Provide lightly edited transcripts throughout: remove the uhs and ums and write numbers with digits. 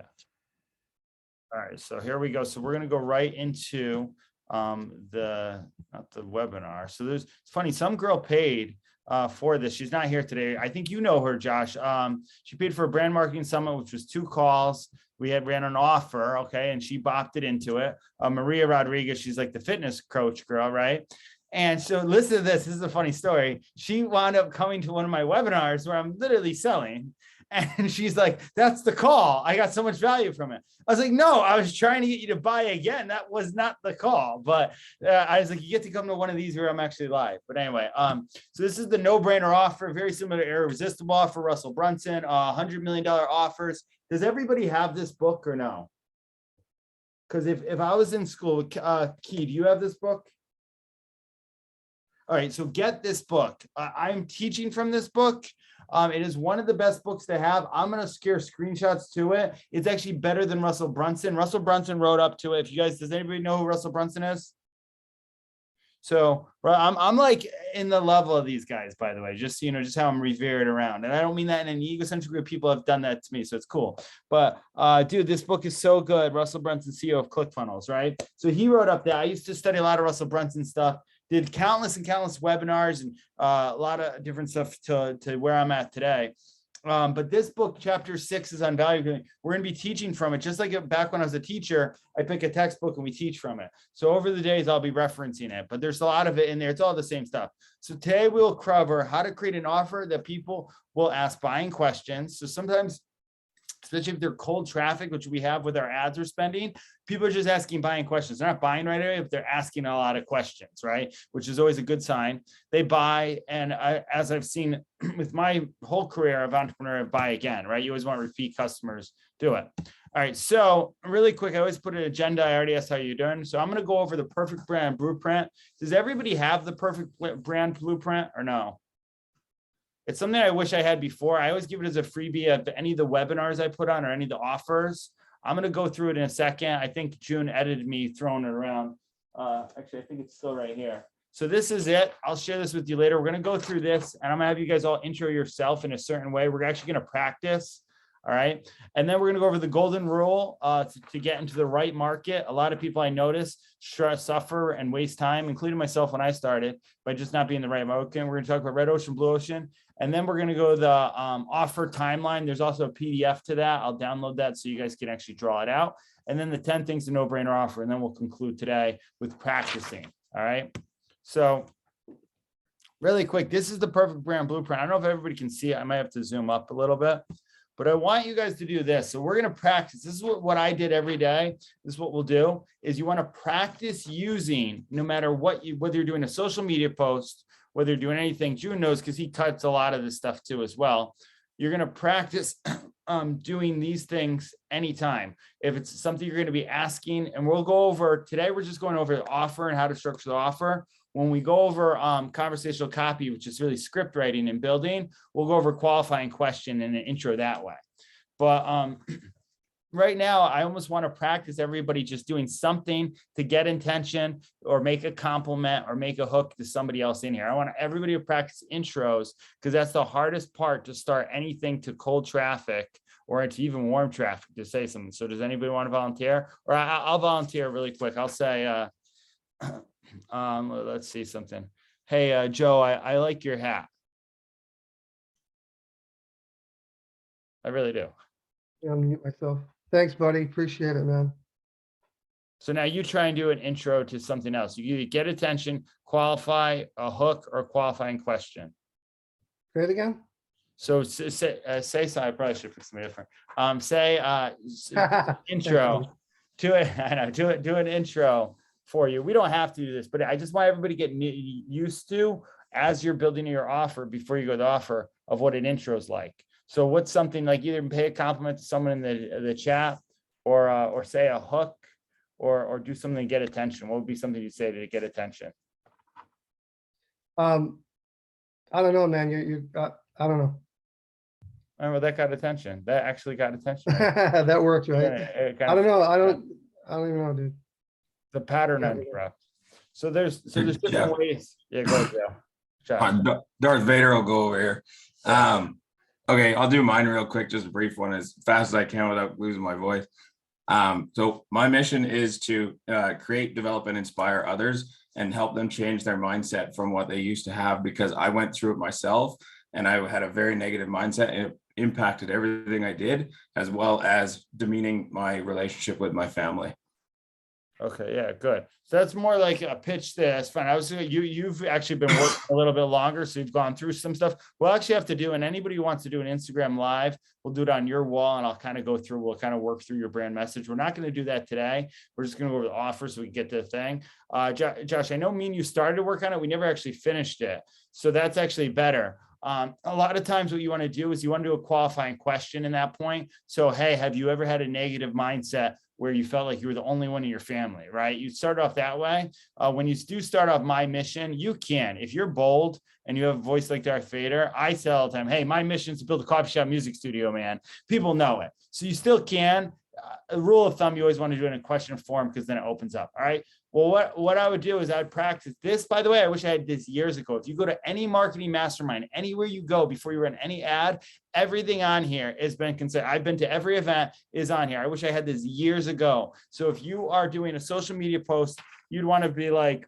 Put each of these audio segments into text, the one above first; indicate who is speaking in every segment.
Speaker 1: Yeah. All right, so here we go. So we're going to go right into not the webinar. So it's funny, some girl paid for this. She's not here today. I think you know her, Josh. She paid for a brand marketing summit, which was 2 calls. We ran an offer, okay, and she bopped it into it. Maria Rodriguez, she's like the fitness coach girl, right? And so listen to this. This is a funny story. She wound up coming to one of my webinars where I'm literally selling. And she's like, that's the call. I got so much value from it. I was like, no, I was trying to get you to buy again. That was not the call. But I was like, you get to come to one of these where I'm actually live. But anyway, so this is the no-brainer offer, very similar to Irresistible offer, Russell Brunson, $100 million offers. Does everybody have this book or no? Because if I was in school, Key, do you have this book? All right, so get this book. I'm teaching from this book. It is one of the best books to have. I'm going to share screenshots to it. It's actually better than Russell Brunson. Russell Brunson wrote up to it. If you guys, does anybody know who Russell Brunson is? So I'm like in the level of these guys, by the way, just, you know, just how I'm revered around. And I don't mean that in an egocentric way. People have done that to me, so it's cool. But dude, this book is so good. Russell Brunson, CEO of ClickFunnels, right? So he wrote up that. I used to study a lot of Russell Brunson stuff. Did countless and countless webinars and a lot of different stuff to where I'm at today. But this book, chapter 6, is on value. We're going to be teaching from it. Just like back when I was a teacher, I pick a textbook and we teach from it. So over the days, I'll be referencing it, but there's a lot of it in there. It's all the same stuff. So today we'll cover how to create an offer that people will ask buying questions. So sometimes, especially if they're cold traffic, which we have with our ads we're spending, people are just asking buying questions. They're not buying right away, but they're asking a lot of questions, right? Which is always a good sign. They buy, and as I've seen with my whole career of entrepreneur, buy again, right? You always want repeat customers, do it. All right, so really quick, I always put an agenda. I already asked how you're doing. So I'm going to go over the perfect brand blueprint. Does everybody have the perfect brand blueprint or no? It's something I wish I had before. I always give it as a freebie of any of the webinars I put on or any of the offers. I'm going to go through it in a second. I think June edited me throwing it around. Actually, I think it's still right here. So this is it. I'll share this with you later. We're going to go through this, and I'm going to have you guys all intro yourself in a certain way. We're actually going to practice. All right. And then we're going to go over the golden rule to get into the right market. A lot of people I notice suffer and waste time, including myself when I started, by just not being in the right market. We're going to talk about red ocean, blue ocean. And then we're going to go to the offer timeline. There's also a PDF to that. I'll download that so you guys can actually draw it out. And then the 10 things to no-brainer offer. And then we'll conclude today with practicing. All right. So really quick, this is the perfect brand blueprint. I don't know if everybody can see it. I might have to zoom up a little bit. But I want you guys to do this. So we're going to practice. This is what I did every day. This is what we'll do is you want to practice using, no matter what whether you're doing a social media post, whether you're doing anything. June knows because he types a lot of this stuff too as well. You're going to practice doing these things anytime. If it's something you're going to be asking, and we'll go over today, we're just going over the offer and how to structure the offer. When we go over conversational copy, which is really script writing and building, we'll go over qualifying question and an intro that way. But right now, I almost want to practice everybody just doing something to get intention or make a compliment or make a hook to somebody else in here. I want everybody to practice intros because that's the hardest part to start anything to cold traffic or to even warm traffic to say something. So does anybody want to volunteer? Or I'll volunteer really quick. I'll say, let's see something. Hey, Joe, I like your hat. I really do.
Speaker 2: Yeah, I'll mute myself. Thanks, buddy. Appreciate it, man.
Speaker 1: So now you try and do an intro to something else. You either get attention, qualify, a hook, or qualifying question.
Speaker 2: Say it again.
Speaker 1: So say something. I probably should put something different. Say intro to it. I know. Do an intro for you. We don't have to do this, but I just want everybody to get used to as you're building your offer before you go to the offer of what an intro is like. So what's something like either pay a compliment to someone in the chat or say a hook or do something to get attention. What would be something you say to get attention?
Speaker 2: I don't know, man. I don't know.
Speaker 1: Oh, well, that got attention. That actually got attention.
Speaker 2: Right? That works, right? I don't know. I don't even know, dude.
Speaker 1: The pattern interrupt. So there's different ways. Yeah, go ahead, Joe.
Speaker 3: Darth Vader will go over here. Okay, I'll do mine real quick, just a brief one as fast as I can without losing my voice. So my mission is to create, develop, and inspire others and help them change their mindset from what they used to have, because I went through it myself and I had a very negative mindset, and it impacted everything I did, as well as demeaning my relationship with my family.
Speaker 1: Okay, yeah, good. So that's more like a pitch. That's fine. I was you've actually been working a little bit longer, so you've gone through some stuff. We'll actually have to do, and anybody who wants to do an Instagram live, we'll do it on your wall, and I'll kind of go through. We'll kind of work through your brand message. We're not going to do that today. We're just going to go over the offers so we can get to the thing. Josh, I know me and you started to work on it. We never actually finished it, so that's actually better. A lot of times what you want to do is you want to do a qualifying question in that point. So, hey, have you ever had a negative mindset where you felt like you were the only one in your family, right? You start off that way. When you do start off my mission, you can, if you're bold and you have a voice like Darth Vader, I say all the time, hey, my mission is to build a coffee shop music studio, man. People know it. So you still can. A rule of thumb, you always want to do it in a question form, because then it opens up. All right. Well, what I would do is I'd practice this. By the way, I wish I had this years ago. If you go to any marketing mastermind, anywhere you go before you run any ad, everything on here has been considered. I've been to every event is on here. I wish I had this years ago. So if you are doing a social media post, you'd want to be like,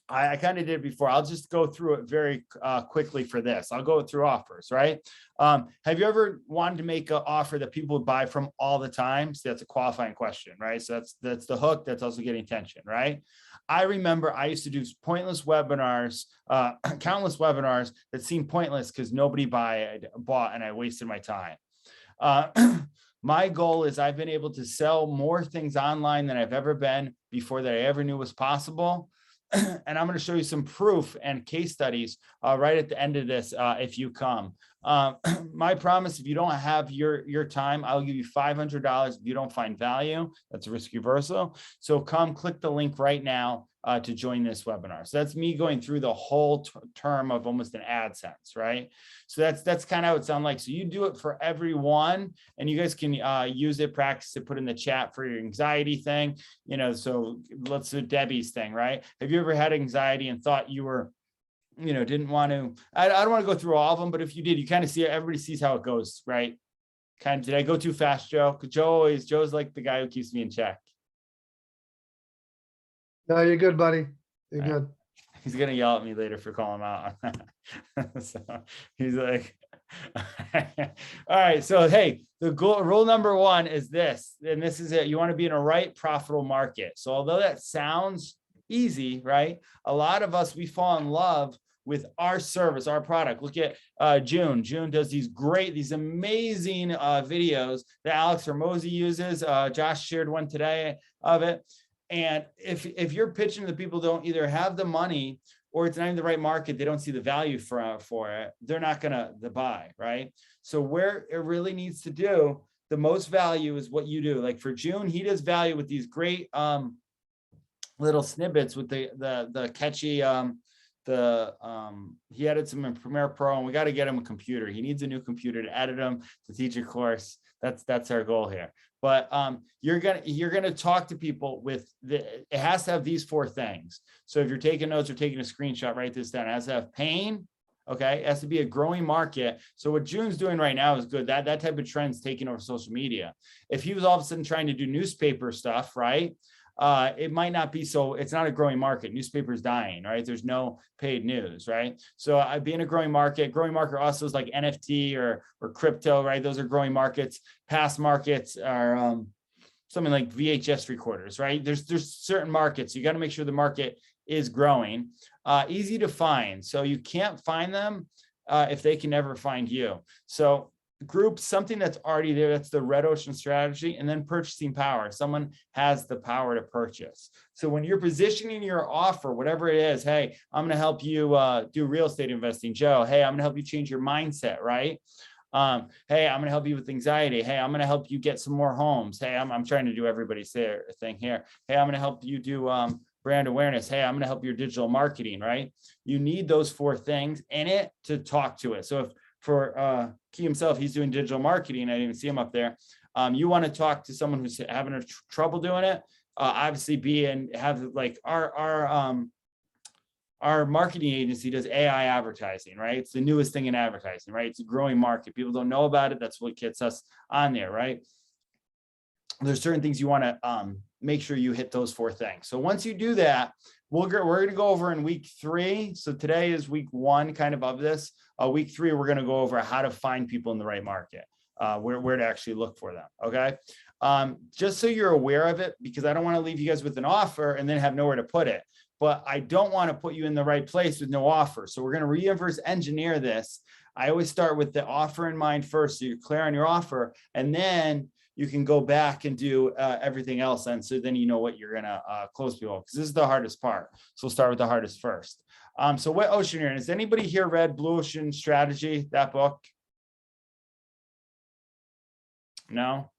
Speaker 1: I kind of did before. I'll just go through it very quickly for this. I'll go through offers, right? Have you ever wanted to make an offer that people would buy from all the time? So that's a qualifying question, right? So that's the hook. That's also getting attention, right? I remember I used to do pointless webinars, countless webinars that seemed pointless because nobody bought, and I wasted my time. My goal is I've been able to sell more things online than I've ever been before that I ever knew was possible. And I'm going to show you some proof and case studies right at the end of this if you come. My promise, if you don't have your time, I'll give you $500 if you don't find value. That's a risk reversal. So come click the link right now to join this webinar. So that's me going through the whole term of almost an AdSense, right? So that's kind of how it sounds like. So you do it for everyone, and you guys can use it, practice it, put in the chat for your anxiety thing. You know, so let's do Debbie's thing, right? Have you ever had anxiety and thought you were, didn't want to, I don't want to go through all of them, but if you did, you kind of see, everybody sees how it goes, right? Kind of, did I go too fast, Joe? Because Joe's like the guy who keeps me in check.
Speaker 2: No, you're good, buddy. You're good.
Speaker 1: He's going to yell at me later for calling him out. So he's like, all right. So, hey, the rule number one is this, and this is it. You want to be in a right profitable market. So although that sounds easy, right? A lot of us, we fall in love with our service, our product. Look at June. June does these amazing videos that Alex Hormozy uses. Josh shared one today of it. And if you're pitching to people who don't either have the money or it's not in the right market, they don't see the value for it, they're not going to buy, right? So where it really needs to do the most value is what you do. Like for June, he does value with these great little snippets with the catchy he added some in Premiere Pro, and we got to get him a computer. He needs a new computer to edit him, to teach a course. That's our goal here. But you're gonna talk to people with it has to have these four things. So if you're taking notes or taking a screenshot, write this down. It has to have pain. Okay, it has to be a growing market. So what June's doing right now is good. That type of trend's taking over social media. If he was all of a sudden trying to do newspaper stuff, right? It might not be so, it's not a growing market. Newspaper's dying, right? There's no paid news, right? So I'd be in a growing market also is like NFT or crypto, right? Those are growing markets. Past markets are something like VHS recorders, right? There's certain markets. You got to make sure the market is growing. Easy to find. So you can't find them if they can never find you. So group something that's already there. That's the red ocean strategy. And then purchasing power. Someone has the power to purchase. So when you're positioning your offer, whatever it is, hey, I'm going to help you do real estate investing. Joe, hey, I'm going to help you change your mindset, right? Hey, I'm going to help you with anxiety. Hey, I'm going to help you get some more homes. Hey, I'm trying to do everybody's thing here. Hey, I'm going to help you do brand awareness. Hey, I'm going to help your digital marketing, right? You need those four things in it to talk to it. So if for Key himself, he's doing digital marketing. I didn't even see him up there. You want to talk to someone who's having trouble doing it. Obviously, have like our our marketing agency does AI advertising, right? It's the newest thing in advertising, right? It's a growing market. People don't know about it. That's what gets us on there, right? There's certain things you want to make sure you hit those 4 things. So once you do that, we're going to go over in week 3. So today is week 1 kind of this. Week 3, we're going to go over how to find people in the right market, where to actually look for them. Okay. Just so you're aware of it, because I don't want to leave you guys with an offer and then have nowhere to put it. But I don't want to put you in the right place with no offer. So we're going to reverse engineer this. I always start with the offer in mind first, so you're clear on your offer, and then you can go back and do everything else. And so then you know what you're going to close people, because this is the hardest part. So we'll start with the hardest first. So what ocean you're in? Has anybody here read Blue Ocean Strategy, that book? No?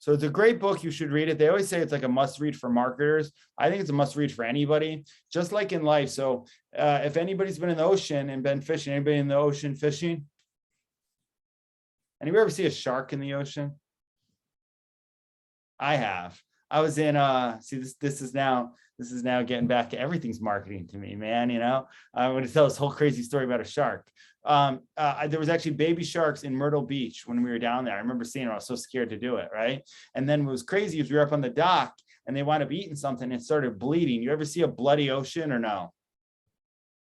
Speaker 1: So it's a great book. You should read it. They always say it's like a must read for marketers. I think it's a must read for anybody, just like in life. So if anybody's been in the ocean and been fishing, anybody in the ocean fishing? Anybody ever see a shark in the ocean? I have. I was in see, this is now getting back to everything's marketing to me, man. You know, I'm going to tell this whole crazy story about a shark. There was actually baby sharks in Myrtle Beach when we were down there. I remember seeing it. I was so scared to do it, right? And then what was crazy is we were up on the dock and they wound up eating something and it started bleeding. You ever see a bloody ocean or no?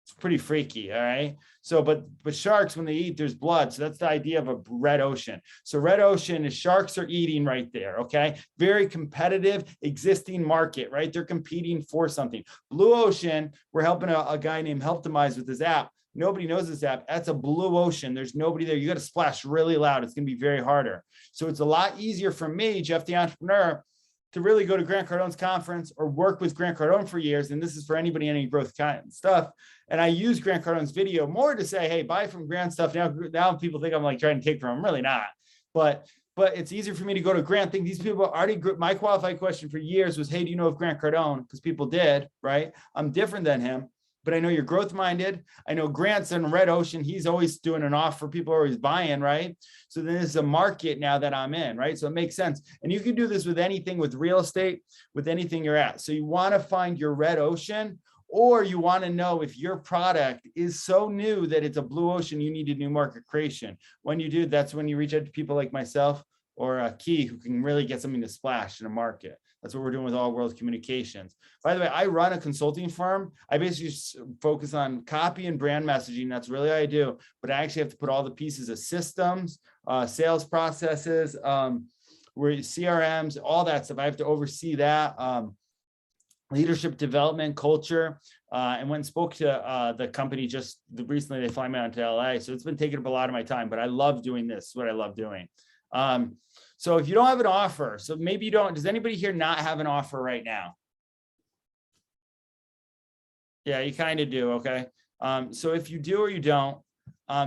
Speaker 1: It's pretty freaky, all right? So, but sharks, when they eat, there's blood. So that's the idea of a red ocean. So red ocean is sharks are eating right there, okay? Very competitive existing market, right? They're competing for something. Blue ocean, we're helping a guy named Helptimize with his app. Nobody knows this app. That's a blue ocean. There's nobody there. You got to splash really loud. It's going to be very harder. So it's a lot easier for me, Jeff the Entrepreneur, to really go to Grant Cardone's conference or work with Grant Cardone for years. And this is for anybody, any growth kind of stuff. And I use Grant Cardone's video more to say, hey, buy from Grant stuff. Now people think I'm like trying to take from him. I'm really not. But it's easier for me to go to Grant. Think these people already, my qualified question for years was, hey, do you know of Grant Cardone? Because people did, right? I'm different than him. But I know you're growth minded. I know Grant's in Red Ocean. He's always doing an offer. People are always buying, right? So then there's a market now that I'm in, right? So it makes sense. And you can do this with anything, with real estate, with anything you're at. So you want to find your Red Ocean, or you want to know if your product is so new that it's a blue ocean, you need a new market creation. When you do, that's when you reach out to people like myself or Key, who can really get something to splash in a market. That's what we're doing with All World Communications. By the way, I run a consulting firm. I basically focus on copy and brand messaging. That's really what I do. But I actually have to put all the pieces of systems, sales processes, CRMs, all that stuff. I have to oversee that. Leadership development, culture, and went and spoke to the company just recently. They fly me out to LA. So it's been taking up a lot of my time, but I love doing this. It's what I love doing. So if you don't have an offer, so maybe you don't, does anybody here not have an offer right now? Yeah, you kind of do. Okay. So if you do or you don't,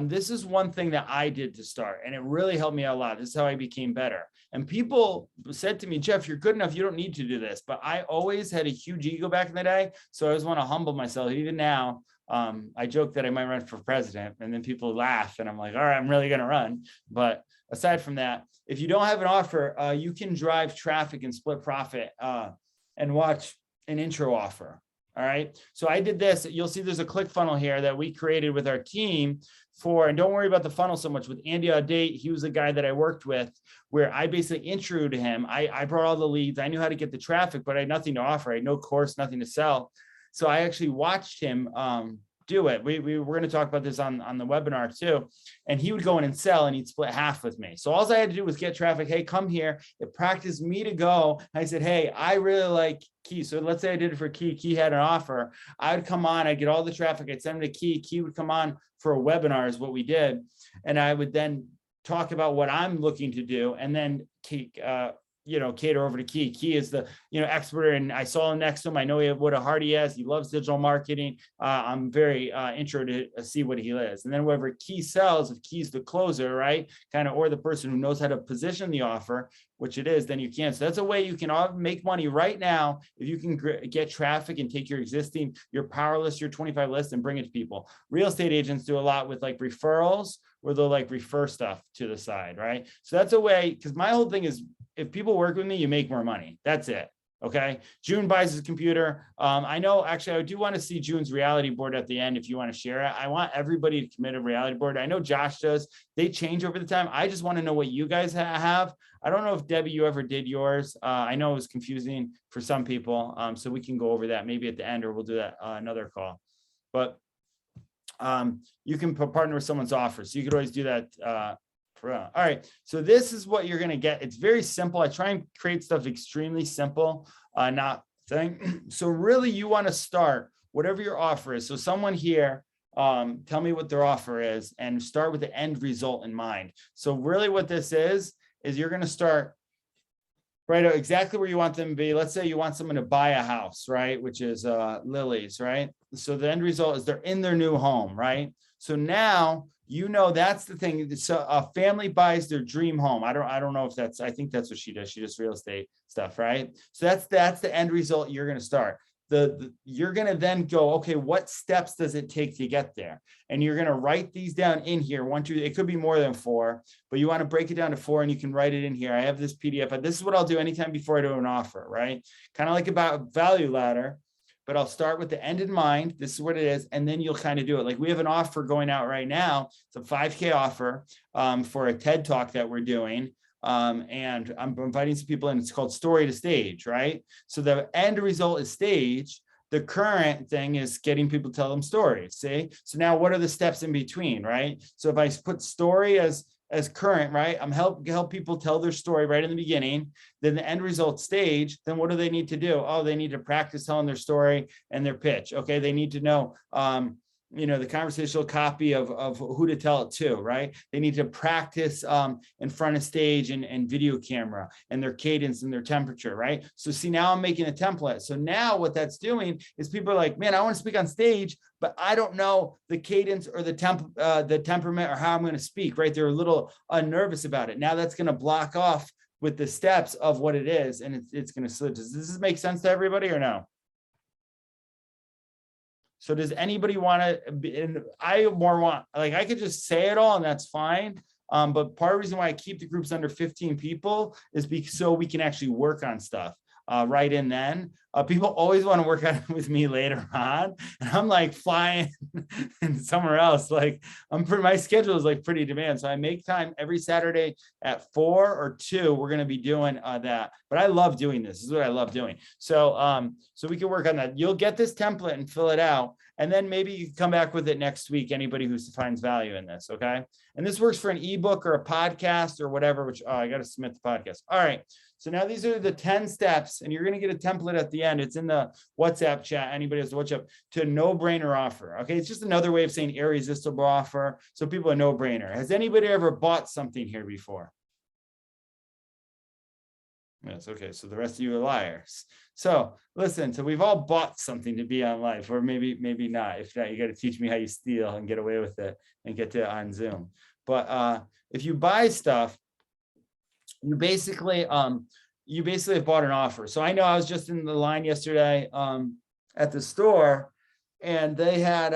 Speaker 1: this is one thing that I did to start, and it really helped me out a lot. This is how I became better. And people said to me, Jeff, you're good enough. You don't need to do this. But I always had a huge ego back in the day. So I always want to humble myself. Even now, I joke that I might run for president, and then people laugh and I'm like, all right, I'm really going to run. But aside from that, if you don't have an offer, you can drive traffic and split profit and watch an intro offer. All right. So I did this. You'll see there's a click funnel here that we created with our team for, and don't worry about the funnel so much, with Andy Audate. He was the guy that I worked with, where I basically introed to him. I brought all the leads. I knew how to get the traffic, but I had nothing to offer. I had no course, nothing to sell. So I actually watched him do it. We're going to talk about this on the webinar too. And he would go in and sell, and he'd split half with me. So all I had to do was get traffic. Hey, come here. It practiced me to go. I said, hey, I really like Key. So let's say I did it for Key. Key had an offer. I would come on. I'd get all the traffic. I'd send him to Key. Key would come on for a webinar is what we did. And I would then talk about what I'm looking to do. And then cater over to Key. Key is the, expert, and I saw him next to him. I know what a heart he has. He loves digital marketing. I'm very interested to see what he is. And then whoever Key sells, if Key's the closer, right, or the person who knows how to position the offer, which it is, then you can. So that's a way you can make money right now. If you can get traffic and take your power list, your 25 list, and bring it to people. Real estate agents do a lot with like referrals, where they'll like refer stuff to the side, right? So that's a way, because my whole thing is, if people work with me, you make more money. That's it. Okay. June buys his computer. I know, actually, I do want to see June's reality board at the end if you want to share it. I want everybody to commit a reality board. I know Josh does. They change over the time. I just want to know what you guys have. I don't know if Debbie, you ever did yours. I know it was confusing for some people. So we can go over that maybe at the end, or we'll do that another call. But you can partner with someone's offer. So you could always do that. All right. So this is what you're going to get. It's very simple. I try and create stuff extremely simple, not thing. So really you want to start whatever your offer is. So someone here, tell me what their offer is and start with the end result in mind. So really what this is you're going to start right out exactly where you want them to be. Let's say you want someone to buy a house, right? Which is Lily's, right? So the end result is they're in their new home, right? So now, you know, that's the thing. So a family buys their dream home. I don't know if that's, I think that's what she does. She does real estate stuff, right? So that's the end result you're going to start. You're going to then go, okay, what steps does it take to get there? And you're going to write these down in here. It could be more than 4, but you want to break it down to 4 and you can write it in here. I have this PDF, but this is what I'll do anytime before I do an offer, right? Kind of like about value ladder, but I'll start with the end in mind. This is what it is. And then you'll kind of do it. Like we have an offer going out right now. It's a 5K offer for a TED talk that we're doing. And I'm inviting some people in. It's called Story to Stage, right? So the end result is stage. The current thing is getting people to tell them stories. See? So now what are the steps in between, right? So if I put story as current, right? I'm help people tell their story right in the beginning. Then the end result stage, then what do they need to do? Oh, they need to practice telling their story and their pitch. Okay. They need to know, the conversational copy of who to tell it to, right? They need to practice in front of stage and video camera and their cadence and their temperature, right? So see, now I'm making a template. So now what that's doing is people are like, man, I want to speak on stage, but I don't know the cadence or the temperament or how I'm going to speak, right? They're a little nervous about it. Now that's going to block off with the steps of what it is, and it's going to slip. Does this make sense to everybody or no? So does anybody want to, and I more want, like I could just say it all and that's fine. But part of the reason why I keep the groups under 15 people is so we can actually work on stuff right in then. People always want to work on it with me later on. And I'm like flying somewhere else. Like my schedule is like pretty demanding. So I make time every Saturday at 4 or 2. We're going to be doing that. But I love doing this. This is what I love doing. So, so we can work on that. You'll get this template and fill it out. And then maybe you can come back with it next week, anybody who finds value in this, okay? And this works for an ebook or a podcast or whatever, which, I got to submit the podcast. All right, so now these are the 10 steps, and you're going to get a template at the end. It's in the WhatsApp chat. Anybody has the WhatsApp to no-brainer offer, okay? It's just another way of saying irresistible offer, so people are no-brainer. Has anybody ever bought something here before? Yes, okay, so the rest of you are liars. So listen, so we've all bought something to be on live, or maybe not. If not, you got to teach me how you steal and get away with it and get to on Zoom. But if you buy stuff, you basically have bought an offer. So I know I was just in the line yesterday at the store, and they had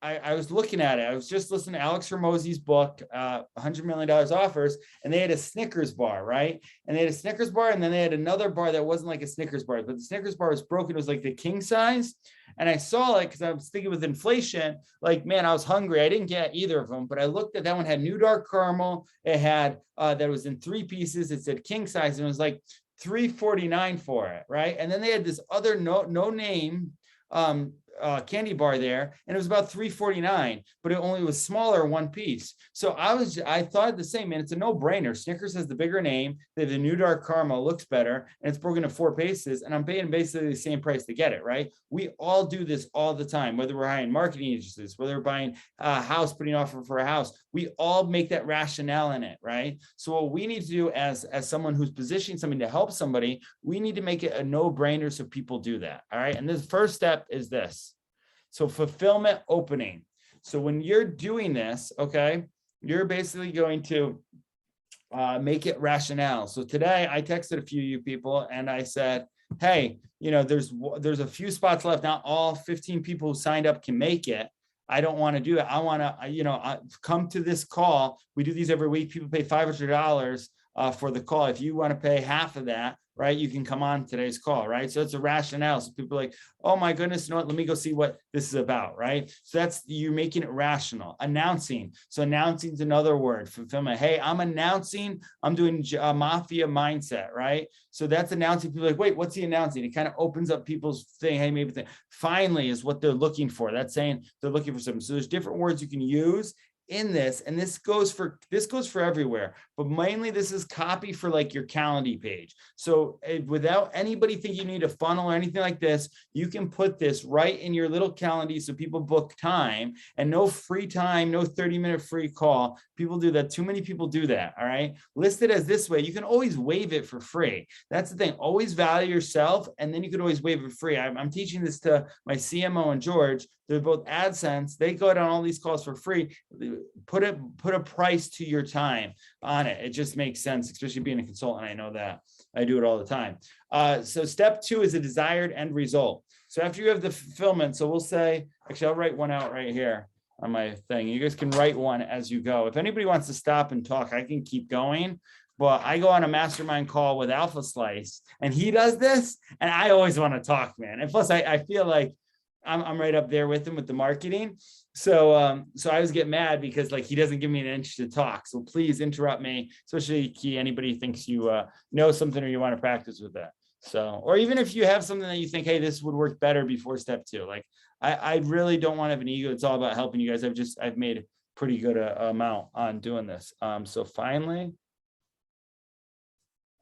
Speaker 1: I was looking at it. I was just listening to Alex Hormozy's book, $100 million offers, and they had a Snickers bar, right? And they had a Snickers bar, and then they had another bar that wasn't like a Snickers bar, but the Snickers bar was broken. It was like the king size. And I saw it because I was thinking with inflation, like, man, I was hungry. I didn't get either of them, but I looked at that one, had new dark caramel. It had, that was in 3 pieces. It said king size, and it was like $3.49 for it, right? And then they had this other no name candy bar there, and it was about $3.49, but it only was smaller, 1 piece. So I thought the same, man. It's a no-brainer. Snickers has the bigger name. They have the new dark caramel, looks better, and it's broken into 4 pieces, and I'm paying basically the same price to get it, right? We all do this all the time, whether we're hiring marketing agencies, whether we're buying a house, putting an offer for a house. We all make that rationale in it, right? So what we need to do as someone who's positioning something to help somebody, we need to make it a no-brainer so people do that, all right? And the first step is this. So fulfillment opening. So when you're doing this, okay, you're basically going to make it rationale. So today I texted a few of you people and I said, hey, there's a few spots left. Not all 15 people who signed up can make it. I don't want to do it. I want to, come to this call. We do these every week. People pay $500 for the call. If you want to pay half of that, right, you can come on today's call, right? So it's a rationale. So people are like, oh my goodness, you know what? Let me go see what this is about, right? So that's, you're making it rational. Announcing. So announcing is another word. Fulfillment. Hey, I'm announcing, I'm doing mafia mindset, right? So that's announcing. People are like, wait, what's he announcing? It kind of opens up people's thing. Hey, maybe finally is what they're looking for. That's saying they're looking for something. So there's different words you can use in this, and this goes for everywhere, but mainly this is copy for like your Calendly page. So without anybody thinking you need a funnel or anything like this, you can put this right in your little Calendly so people book time, and no free time, no 30-minute free call. People do that. Too many people do that. All right. List it as this way. You can always waive it for free. That's the thing. Always value yourself, and then you could always waive it for free. I'm teaching this to my CMO and George. They're both AdSense. They go down all these calls for free. Put a price to your time on it. It just makes sense, especially being a consultant. I know that. I do it all the time. So step 2 is a desired end result. So after you have the fulfillment, so we'll say, actually, I'll write one out right here on my thing. You guys can write one as you go. If anybody wants to stop and talk, I can keep going. But I go on a mastermind call with Alpha Slice, and he does this, and I always want to talk, man. And plus, I feel like I'm right up there with him with the marketing. So I always get mad because like he doesn't give me an inch to talk. So please interrupt me, especially anybody thinks you know something or you want to practice with that. So, or even if you have something that you think, hey, this would work better before step 2. Like I really don't want to have an ego. It's all about helping you guys. I've made a pretty good amount on doing this. So finally,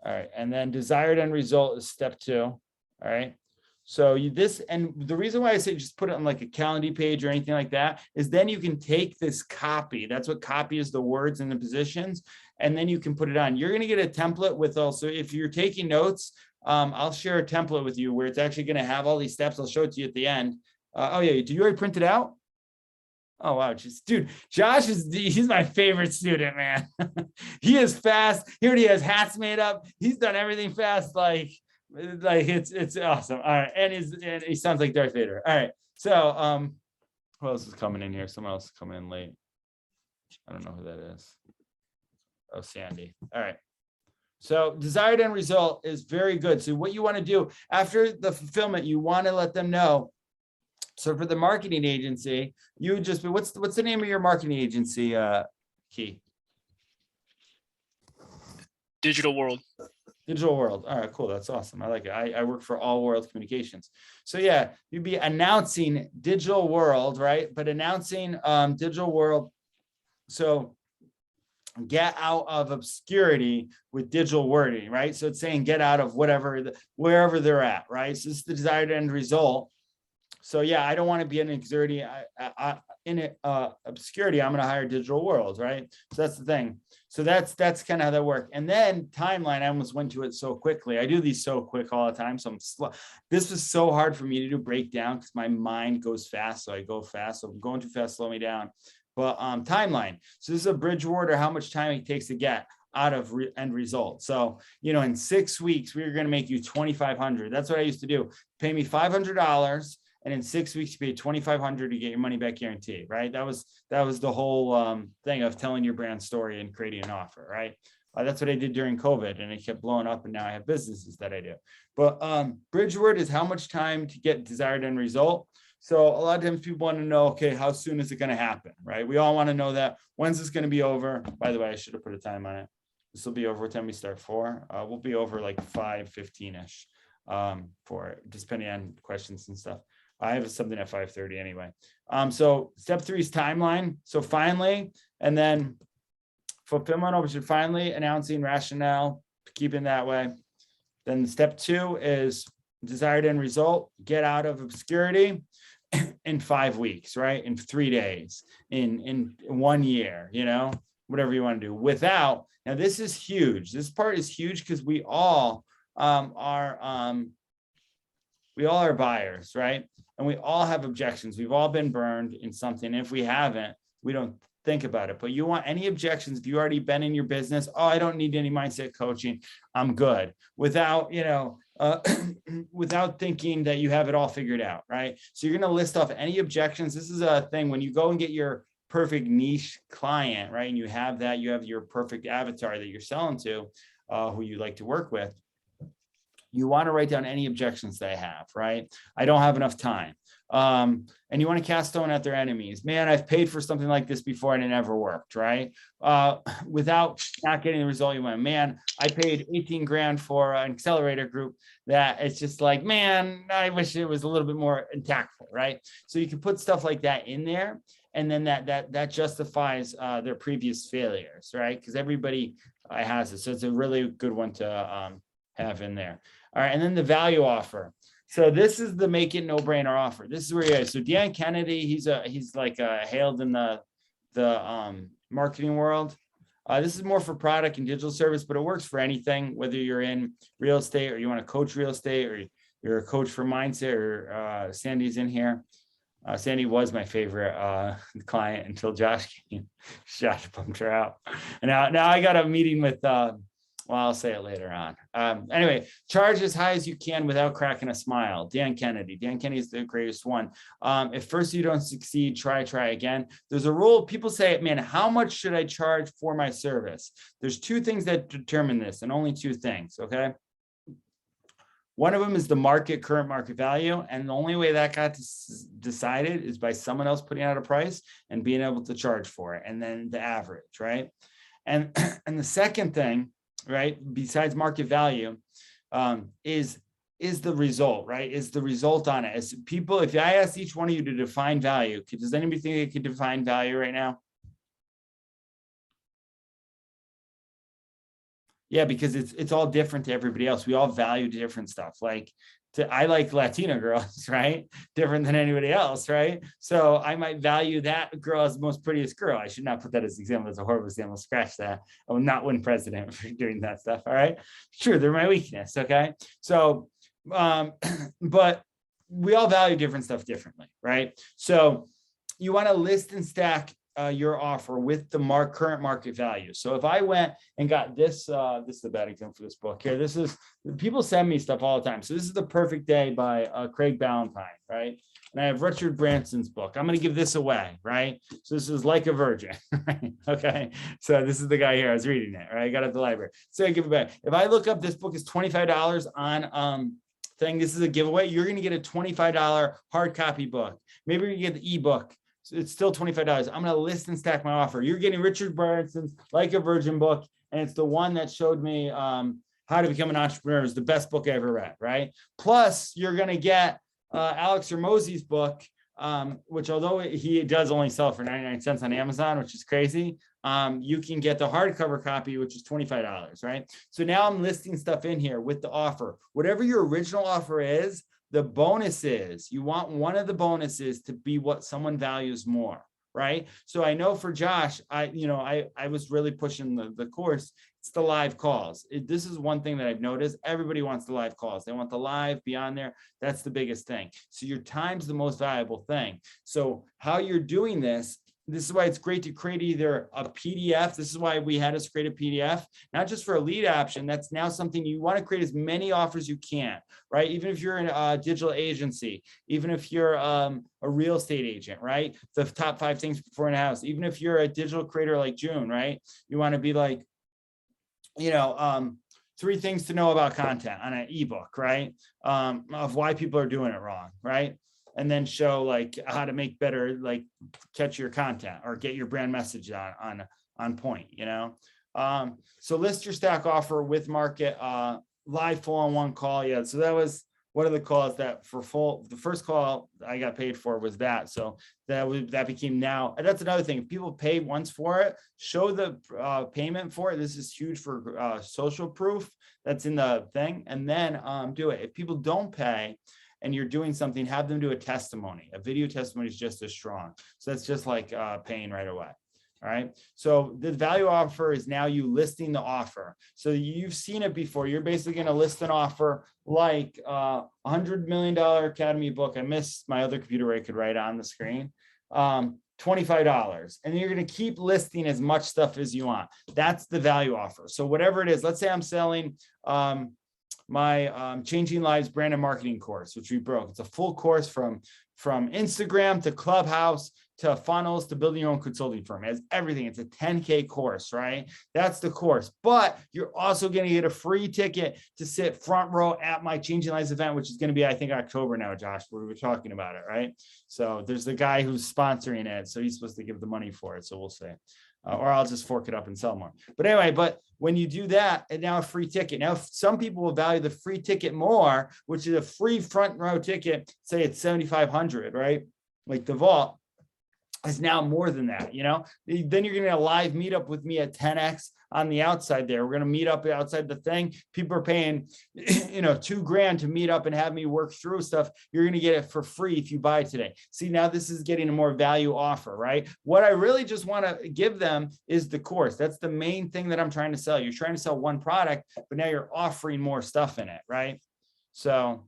Speaker 1: all right. And then desired end result is step 2. All right. So and the reason why I say just put it on like a Calendly page or anything like that is then you can take this copy. That's what copy is, the words and the positions. And then you can put it on. You're going to get a template with also, if you're taking notes, I'll share a template with you where it's actually going to have all these steps. I'll show it to you at the end. Oh yeah. Did you already print it out? Oh, wow. Dude, Josh he's my favorite student, man. He is fast. He already has hats made up. He's done everything fast. Like it's awesome. All right. And he sounds like Darth Vader. All right. So, who else is coming in here? Someone else is coming in late. I don't know who that is. Oh, Sandy. All right. So desired end result is very good. So what you want to do after the fulfillment, you want to let them know. So for the marketing agency, you would just be, what's the name of your marketing agency, Key?
Speaker 4: Digital World.
Speaker 1: Digital World. All right, cool. That's awesome. I like it. I work for All World Communications. So yeah, you'd be announcing Digital World, right? But announcing Digital World. So get out of obscurity with digital wording, right? So it's saying get out of wherever they're at, right? So this is the desired end result. So yeah, I don't want to be in obscurity. Obscurity. I'm going to hire Digital World, right? So that's the thing. So that's kind of how that works. And then timeline. I almost went to it so quickly. I do these so quick all the time. So I'm slow. This was so hard for me to do breakdown because my mind goes fast. So I go fast. So I'm going too fast. Slow me down. But timeline. So this is a bridge word or how much time it takes to get out of end result. So, in 6 weeks, we're going to make you $2,500. That's what I used to do. Pay me $500. And in 6 weeks, you pay $2,500 to get your money back guarantee, right? That was the whole thing of telling your brand story and creating an offer, right? That's what I did during COVID, and it kept blowing up, and now I have businesses that I do. But bridge word is how much time to get desired end result. So a lot of times people want to know, okay, how soon is it going to happen, right? We all want to know that. When's this going to be over? By the way, I should have put a time on it. This will be over. What time we start? 4. We'll be over like 5:15ish for it, depending on questions and stuff. I have something at 5:30 anyway. So step 3 is timeline. So finally, and then fulfillment, which is finally announcing rationale, keeping that way. Then step 2 is desired end result, get out of obscurity in 5 weeks, right? In 3 days, in 1 year, whatever you want to do without. Now this is huge. This part is huge because we all are buyers, right? And we all have objections. We've all been burned in something. If we haven't, we don't think about it. But you want any objections, if you already been in your business, oh, I don't need any mindset coaching, I'm good. Without, without thinking that you have it all figured out, right? So you're going to list off any objections. This is a thing when you go and get your perfect niche client, right? And you have that, you have your perfect avatar that you're selling to, who you like to work with. You want to write down any objections they have, right? I don't have enough time. And you want to cast stone at their enemies. Man, I've paid for something like this before and it never worked, right? Without not getting the result you want. Man, I paid 18 grand for an accelerator group that it's just like, man, I wish it was a little bit more impactful, right? So you can put stuff like that in there. And then that justifies their previous failures, right? Because everybody has it. So it's a really good one to have in there. All right, and then the value offer. So this is the make it no-brainer offer. This is where he is. So Dan Kennedy, he's like hailed in the marketing world. This is more for product and digital service, but it works for anything, whether you're in real estate or you want to coach real estate or you're a coach for mindset, or Sandy's in here. Sandy was my favorite client until Josh came, shot bumped her out. And now I got a meeting with well, I'll say it later on. Anyway, charge as high as you can without cracking a smile. Dan Kennedy. Dan Kennedy is the greatest one. If first you don't succeed, try again. There's a rule. People say, man, how much should I charge for my service? There's two things that determine this, and only two things, okay? One of them is the current market value. And the only way that got decided is by someone else putting out a price and being able to charge for it. And then the average, right? And the second thing, right, besides market value, is the result, right? Is the result on it. As people, if I asked each one of you to define value, does anybody think they could define value right now? Yeah, because it's all different to everybody else. We all value different stuff. Like I like Latina girls, right? Different than anybody else, right? So I might value that girl as the most prettiest girl. I should not put that as an example. That's a horrible example. Scratch that. I will not win president for doing that stuff. All right. Sure, they're my weakness. Okay. So, but we all value different stuff differently, right? So you want to list and stack your offer with the current market value. So if I went and got this is a bad example for this book here. This is, people send me stuff all the time. So this is The Perfect Day by Craig Ballantyne, right? And I have Richard Branson's book. I'm going to give this away, right? So this is Like a Virgin, right? Okay. So this is the guy here. I was reading it, right? I got it at the library. So I give it back. If I look up, this book is $25 on thing. This is a giveaway. You're going to get a $25 hard copy book. Maybe you get the ebook. So it's still $25. I'm going to list and stack my offer. You're getting Richard Branson's Like a Virgin book, and it's the one that showed me how to become an entrepreneur. It's the best book I ever read, right? Plus, you're going to get Alex Hormozi's book, which although he does only sell for 99 cents on Amazon, which is crazy, you can get the hardcover copy, which is $25, right? So now I'm listing stuff in here with the offer. Whatever your original offer is, the bonus is, you want one of the bonuses to be what someone values more, right? So I know for Josh, I was really pushing the course. It's the live calls. This is one thing that I've noticed. Everybody wants the live calls. They want the live, be on there. That's the biggest thing. So your time's the most valuable thing. So how you're doing this is why it's great to create either a PDF. This is why we had us create a PDF, not just for a lead option. That's now something you want to create as many offers you can, right? Even if you're in a digital agency, even if you're a real estate agent, right? The top 5 things before in a house, even if you're a digital creator like June, right? You want to be like, 3 things to know about content on an ebook, right? Of why people are doing it wrong, right? And then show like how to make better, like catch your content or get your brand message on point, So list your stack offer with market, live full on one call. Yeah. So that was one of the calls that the first call I got paid for was that. So that became now, and that's another thing. If people pay once for it, show the payment for it. This is huge for social proof. That's in the thing. And then do it. If people don't pay, and you're doing something, have them do a testimony. A video testimony is just as strong. So that's just like paying right away. All right. So the value offer is now you listing the offer. So you've seen it before. You're basically going to list an offer like $100 million Academy book. I missed my other computer where I could write on the screen. $25. And you're going to keep listing as much stuff as you want. That's the value offer. So whatever it is, let's say I'm selling my Changing Lives brand and marketing course, which we broke. It's a full course from from Instagram to Clubhouse to funnels to building your own consulting firm. It has everything. It's a 10K course, right? That's the course. But you're also going to get a free ticket to sit front row at my Changing Lives event, which is going to be, I think, October now, Josh, where we were talking about it, right? So there's the guy who's sponsoring it. So he's supposed to give the money for it. So we'll see. Or I'll just fork it up and sell more. But anyway, but when you do that, and now a free ticket. Now, some people will value the free ticket more, which is a free front row ticket. Say it's $7,500, right? Like the vault is now more than that, you know? Then you're going to get a live meetup with me at 10X on the outside there. We're going to meet up outside the thing. People are paying, you know, $2,000 to meet up and have me work through stuff. You're going to get it for free if you buy today. See, now this is getting a more value offer, right? What I really just want to give them is the course. That's the main thing that I'm trying to sell. You're trying to sell one product, but now you're offering more stuff in it, right? So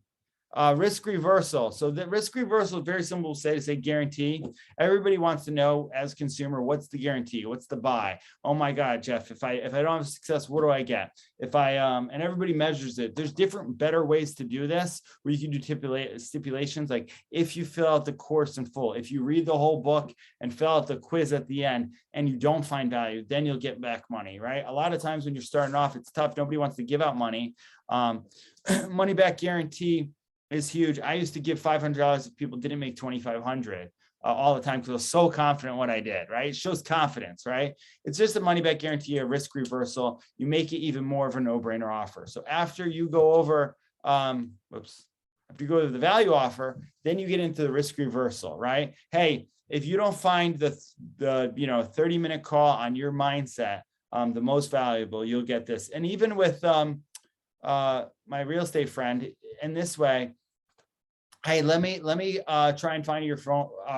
Speaker 1: risk reversal. So the risk reversal is very simple to say guarantee. Everybody wants to know as consumer, what's the guarantee? What's the buy? Oh my God, Jeff, if I don't have success, what do I get? If I, and everybody measures it. There's different, better ways to do this where you can do stipulations. Like if you fill out the course in full, if you read the whole book and fill out the quiz at the end and you don't find value, then you'll get back money, right? A lot of times when you're starting off, it's tough. Nobody wants to give out money. Money back guarantee is huge. I used to give $500 if people didn't make $2,500 all the time because I was so confident in what I did, right? It shows confidence, right? It's just a money back guarantee, a risk reversal. You make it even more of a no-brainer offer. So after you go over, after you go to the value offer, then you get into the risk reversal, right? Hey, if you don't find the 30-minute call on your mindset, the most valuable, you'll get this. And even with my real estate friend, in this way, hey, let me try and find your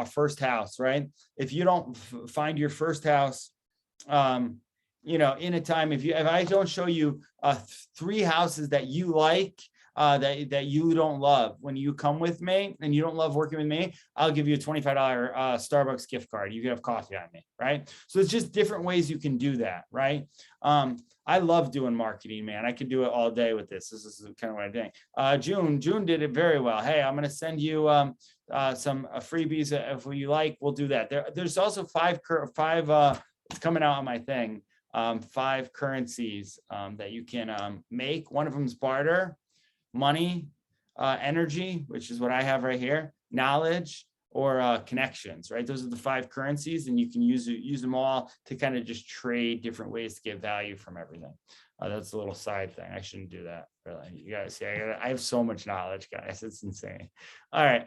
Speaker 1: first house, right? If you don't find your first house, in a time, if I don't show you 3 houses that you like, that you don't love, when you come with me and you don't love working with me, I'll give you a $25 Starbucks gift card. You can have coffee on me, right? So it's just different ways you can do that, right? I love doing marketing, man. I could do it all day with this. This is kind of what I'm doing. June did it very well. Hey, I'm going to send you some freebies if you like. We'll do that. There's also five it's coming out on my thing. 5 currencies that you can make. One of them is barter, money, energy, which is what I have right here, knowledge, or connections, right? Those are the 5 currencies, and you can use them all to kind of just trade different ways to get value from everything. That's a little side thing. I shouldn't do that, really. You guys see, I have so much knowledge, guys. It's insane. All right.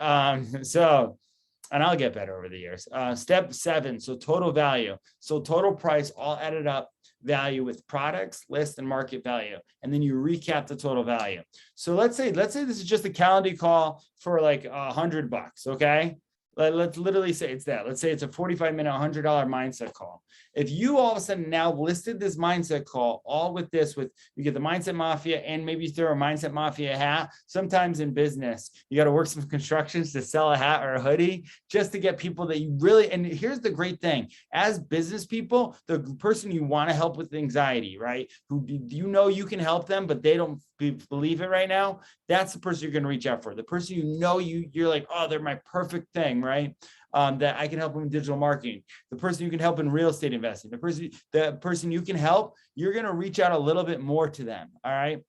Speaker 1: And I'll get better over the years. Step 7, so total value. So total price, all added up, value with products, list, and market value. And then you recap the total value. So let's say this is just a calendar call for like $100, okay? Let's literally say it's that. Let's say it's a 45-minute, $100 mindset call. If you all of a sudden now listed this mindset call, all with you get the Mindset Mafia, and maybe you throw a Mindset Mafia hat. Sometimes in business, you got to work some constructions to sell a hat or a hoodie just to get people that you really, and here's the great thing, as business people, the person you want to help with anxiety, right? Who you can help them, but they don't believe it right now. That's the person you're going to reach out for. The person you're like, oh, they're my perfect thing, right? That I can help them in digital marketing. The person you can help in real estate investing. The person you can help, you're going to reach out a little bit more to them. All right.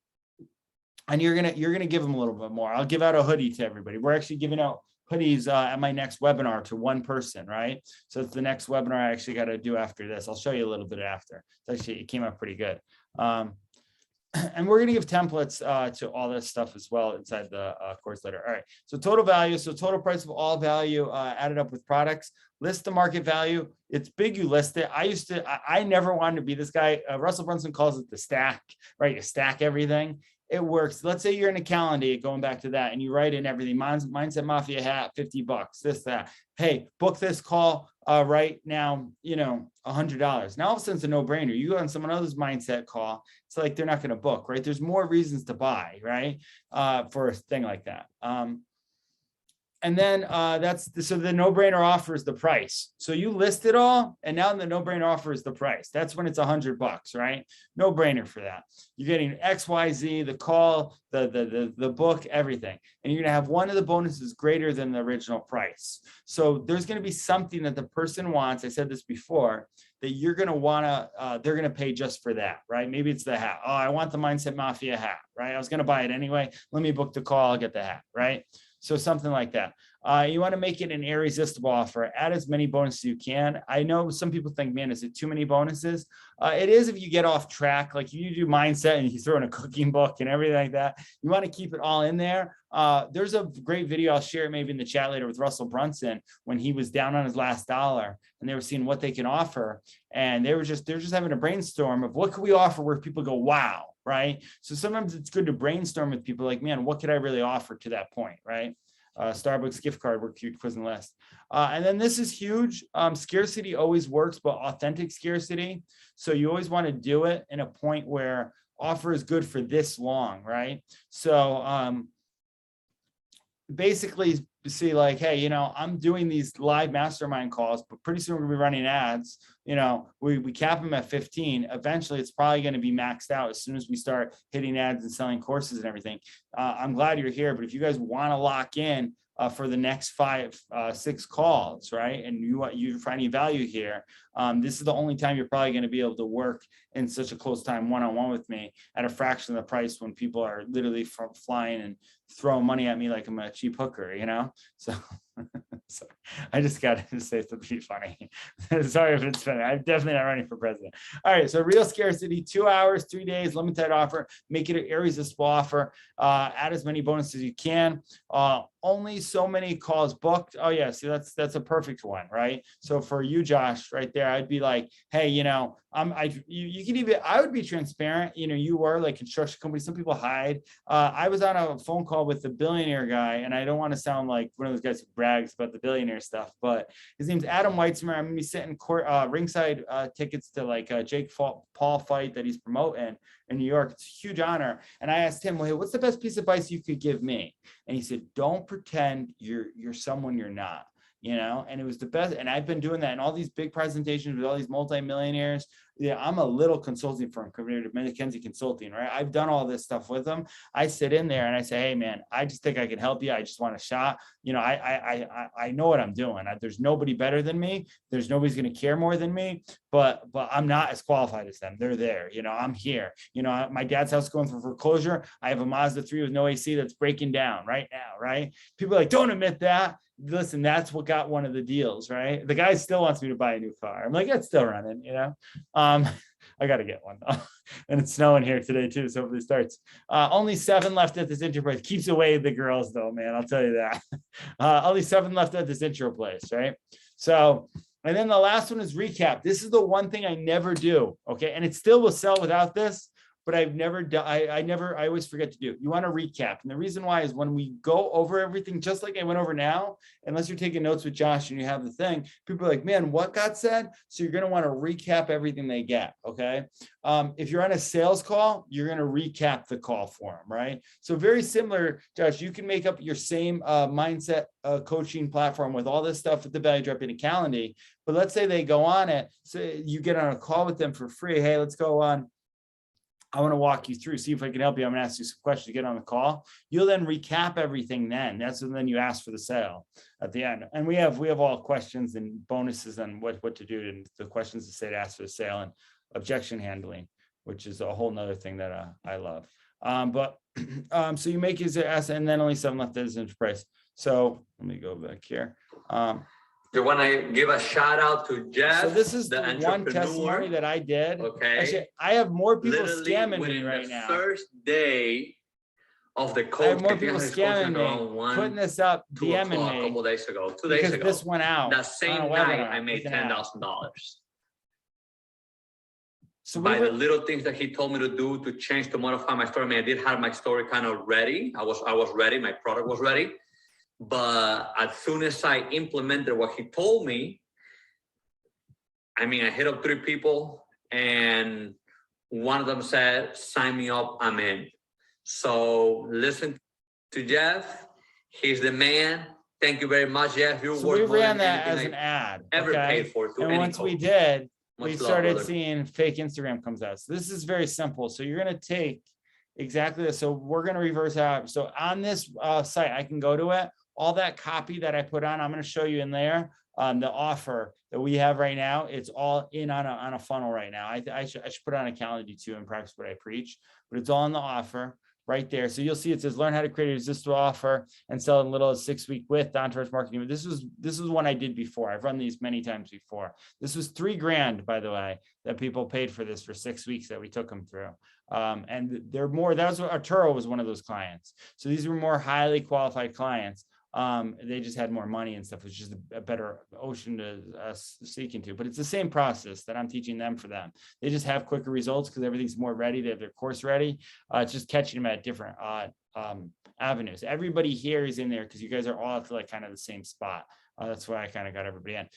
Speaker 1: And you're going to give them a little bit more. I'll give out a hoodie to everybody. We're actually giving out hoodies at my next webinar to one person, right? So it's the next webinar I actually got to do after this. I'll show you a little bit after. It came out pretty good. And we're going to give templates to all this stuff as well inside the course letter. All right. So total value. So total price of all value added up with products. List the market value. It's big. You list it. I never wanted to be this guy. Russell Brunson calls it the stack, right? You stack everything. It works. Let's say you're in a calendar, going back to that, and you write in everything. Mindset Mafia hat, $50, this, that. Hey, book this call right now, $100. Now all of a sudden it's a no-brainer. You go on someone else's mindset call, it's like they're not going to book, right? There's more reasons to buy, right? For a thing like that. And then so the no-brainer offer is the price. So you list it all, and now the no-brainer offer is the price. That's when it's $100, right? No-brainer for that. You're getting XYZ, the call, the book, everything. And you're gonna have one of the bonuses greater than the original price. So there's gonna be something that the person wants. I said this before, that you're gonna wanna, they're gonna pay just for that, right? Maybe it's the hat. Oh, I want the Mindset Mafia hat, right? I was gonna buy it anyway. Let me book the call, I'll get the hat, right? So something like that. You want to make it an irresistible offer. Add as many bonuses as you can. I know some people think, man, is it too many bonuses? It is if you get off track, like you do mindset and you throw in a cooking book and everything like that. You want to keep it all in there. There's a great video, I'll share it maybe in the chat later, with Russell Brunson when he was down on his last dollar and they were seeing what they can offer. And they're just having a brainstorm of what could we offer where people go, wow. Right. So sometimes it's good to brainstorm with people like, man, what could I really offer to that point? Right. Starbucks gift card, we're cute quiz and list. And then this is huge. Scarcity always works, but authentic scarcity. So you always want to do it in a point where offer is good for this long. Right. So basically see like, hey, you know, I'm doing these live mastermind calls, but pretty soon we're gonna be running ads. You know, we cap them at 15. Eventually it's probably going to be maxed out as soon as we start hitting ads and selling courses and everything. I'm glad you're here, but if you guys want to lock in for the next 5-6 calls, right, and you're finding value here, this is the only time you're probably going to be able to work in such a close time one-on-one with me at a fraction of the price when people are literally flying and throwing money at me like I'm a cheap hooker, you know. So so I just got to say it's a bit funny. Sorry if it's funny. I'm definitely not running for president. All right, so real scarcity, 2 hours, 3 days, limited offer, make it an irresistible offer, add as many bonuses as you can. Only so many calls booked. Oh yeah, see that's a perfect one, right? So for you, Josh, right there, I'd be like, hey, you know, you can even, I would be transparent. You know, you were like construction company. Some people hide. I was on a phone call with the billionaire guy, and I don't want to sound like one of those guys who brags about the billionaire stuff, but his name's Adam Weitzman. I'm gonna be sitting ringside tickets to like a Jake Paul fight that he's promoting in New York. It's a huge honor. And I asked him, well, hey, what's the best piece of advice you could give me? And he said, don't pretend you're someone you're not. You know, and it was the best. And I've been doing that in all these big presentations with all these multimillionaires. Yeah, I'm a little consulting firm compared to McKinsey Consulting, right? I've done all this stuff with them. I sit in there and I say, hey man, I just think I can help you. I just want a shot. You know, I know what I'm doing. There's nobody better than me. There's nobody's going to care more than me, but I'm not as qualified as them. They're there. You know, I'm here. You know, my dad's house going through foreclosure. I have a Mazda 3 with no AC that's breaking down right now, right? People are like, don't admit that. Listen, that's what got one of the deals, right? The guy still wants me to buy a new car. I'm like, it's still running, you know. I got to get one though. And it's snowing here today too, so hopefully it starts. Only 7 left at this intro place. Keeps away the girls though, man, I'll tell you that. Only 7 left at this intro place, right? So, and then the last one is recap. This is the one thing I never do, okay? And it still will sell without this, but I've never done, I always forget to do. You want to recap. And the reason why is when we go over everything, just like I went over now, unless you're taking notes with Josh and you have the thing, people are like, man, what got said? So you're going to want to recap everything they get. Okay. If you're on a sales call, you're going to recap the call for them, right? So very similar, Josh, you can make up your same mindset coaching platform with all this stuff with the value drop in a Calendly. But let's say they go on it. So you get on a call with them for free. Hey, let's go on. I want to walk you through, see if I can help you. I'm going to ask you some questions to get on the call. You'll then recap everything then. That's when then you ask for the sale at the end. And we have all questions and bonuses on what to do and the questions to say to ask for the sale and objection handling, which is a whole nother thing that I love. So you make his ask and then only 7 left as enterprise. So let me go back here.
Speaker 4: You want to give a shout out to Jeff?
Speaker 1: So this is
Speaker 4: the
Speaker 1: one testimony that I did.
Speaker 4: Okay.
Speaker 1: Actually, I have more people
Speaker 4: Literally
Speaker 1: scamming me right
Speaker 4: the
Speaker 1: now.
Speaker 4: First day of the
Speaker 1: I
Speaker 4: coach,
Speaker 1: have more people scamming me, putting this up, DMing me.
Speaker 4: A couple days ago, 2 days ago.
Speaker 1: Because this went out.
Speaker 4: That same night, I made $10,000.
Speaker 1: So
Speaker 4: by the little things that he told me to do to change, to modify my story. I mean, I did have my story kind of ready. I was ready. My product was ready. But as soon as I implemented what he told me, I mean, I hit up 3 people and one of them said, sign me up, I'm in. So listen to Jeff. He's the man. Thank you very much, Jeff. You're
Speaker 1: So
Speaker 4: worth
Speaker 1: we
Speaker 4: more than
Speaker 1: ran that as
Speaker 4: anything
Speaker 1: an
Speaker 4: I
Speaker 1: ad.
Speaker 4: ever
Speaker 1: Okay.
Speaker 4: paid for to
Speaker 1: And
Speaker 4: any
Speaker 1: once we
Speaker 4: coach.
Speaker 1: did,
Speaker 4: Much
Speaker 1: we
Speaker 4: love,
Speaker 1: started
Speaker 4: brother.
Speaker 1: seeing fake Instagram comes out. So this is very simple. So you're going to take exactly this. So we're going to reverse out. So on this site, I can go to it. All that copy that I put on, I'm going to show you in there. The offer that we have right now, it's all in on a funnel right now. I should put it on a calendar too and practice what I preach, but it's all in the offer right there. So you'll see it says learn how to create a irresistible offer and sell in little as 6 week with Entourage Marketing. This was one I did before. I've run these many times before. This was $3,000, by the way, that people paid for this for 6 weeks that we took them through. And they're more, that was Arturo was one of those clients. So these were more highly qualified clients. They just had more money and stuff. It's just a better ocean to seek into, but it's the same process that I'm teaching them for them. They just have quicker results because everything's more ready. They have their course ready. It's just catching them at different avenues. Everybody here is in there because you guys are all at like kind of the same spot. That's why I kind of got everybody in.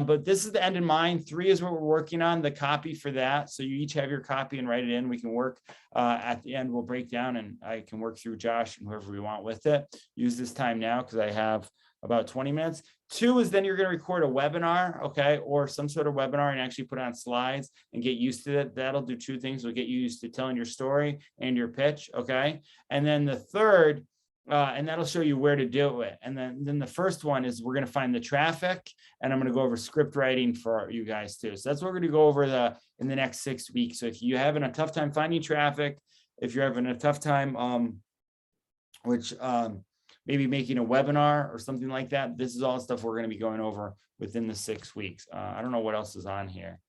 Speaker 1: But this is the end in mind. 3 is what we're working on, the copy for that. So you each have your copy and write it in. We can work at the end. We'll break down and I can work through Josh and whoever we want with it. Use this time now because I have about 20 minutes. 2 is then you're going to record a webinar, okay, or some sort of webinar and actually put on slides and get used to it. That'll do 2 things. It'll get you used to telling your story and your pitch, okay? And then the 3rd, and that'll show you where to do it. And then the first one is we're going to find the traffic, and I'm going to go over script writing for you guys too. So that's what we're going to go over in the next 6 weeks. So if you're having a tough time finding traffic, if you're having a tough time, maybe making a webinar or something like that, this is all stuff we're going to be going over within the 6 weeks. I don't know what else is on here.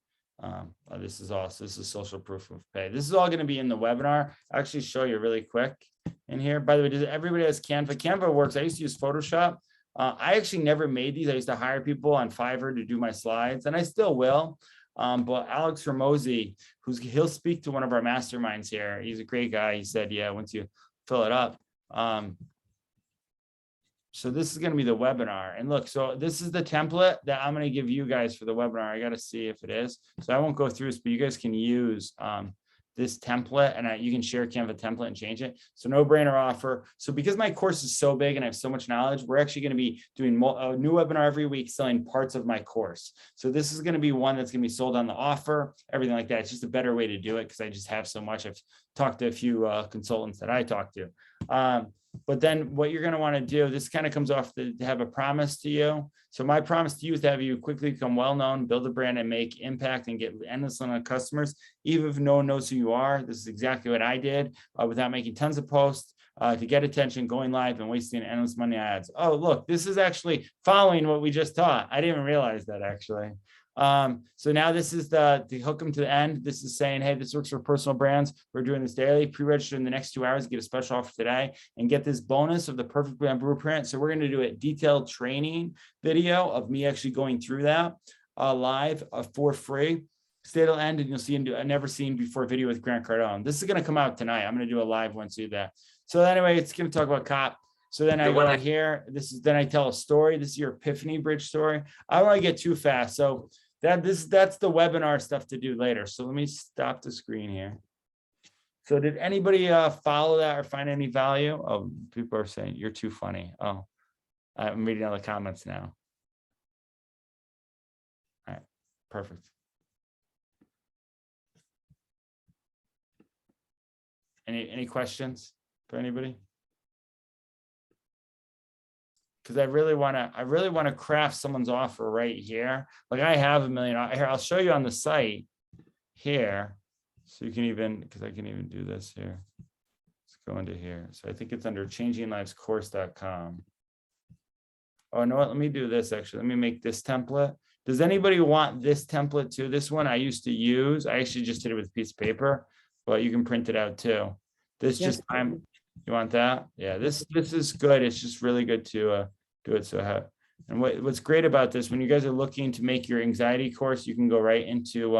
Speaker 1: This is social proof of pay. This is all going to be in the webinar. I'll actually show you really quick in here. By the way, everybody has Canva. Canva works. I used to use Photoshop. I actually never made these. I used to hire people on Fiverr to do my slides, and I still will. But Alex Ramosi, he'll speak to one of our masterminds here. He's a great guy. He said, yeah, once you fill it up. So this is going to be the webinar. And look, so this is the template that I'm going to give you guys for the webinar. I got to see if it is. So I won't go through this, but you guys can use this template and you can share Canva template and change it. So no brainer offer. So because my course is so big and I have so much knowledge, we're actually going to be doing a new webinar every week selling parts of my course. So this is going to be one that's going to be sold on the offer, everything like that. It's just a better way to do it because I just have so much. I've talked to a few consultants that I talked to. But then what you're going to want to do, this kind of comes off to have a promise to you. So my promise to you is to have you quickly become well-known, build a brand and make impact and get endless amount of customers, even if no one knows who you are. This is exactly what I did without making tons of posts to get attention, going live and wasting endless money ads. Oh, look, this is actually following what we just taught. I didn't even realize that actually. So now this is to hook them to the end. This is saying, hey, this works for personal brands. We're doing this daily. Pre-register in the next 2 hours, get a special offer today and get this bonus of the perfect brand blueprint. So we're going to do a detailed training video of me actually going through that live for free. Stay till end and you'll see a never seen before video with Grant Cardone. This is going to come out tonight. I'm going to do a live one to do that. So anyway, it's going to talk about cop. So then I go here. Then I tell a story. This is your Epiphany Bridge story. I don't want to get too fast. So that's the webinar stuff to do later. So let me stop the screen here. So did anybody follow that or find any value? Oh, people are saying you're too funny. Oh, I'm reading all the comments now. All right, perfect. Any questions for anybody? Because I really want to craft someone's offer right here. Like I have $1 million here. I'll show you on the site here. So you can even, because I can even do this here. Let's go into here. So I think it's under changinglivescourse.com. Oh, you know what? Let me do this actually. Let me make this template. Does anybody want this template too? This one I used to use. I actually just did it with a piece of paper, but you can print it out too. This just you want that? Yeah, this is good. It's just really good to do it. So and what's great about this, when you guys are looking to make your anxiety course, you can go right into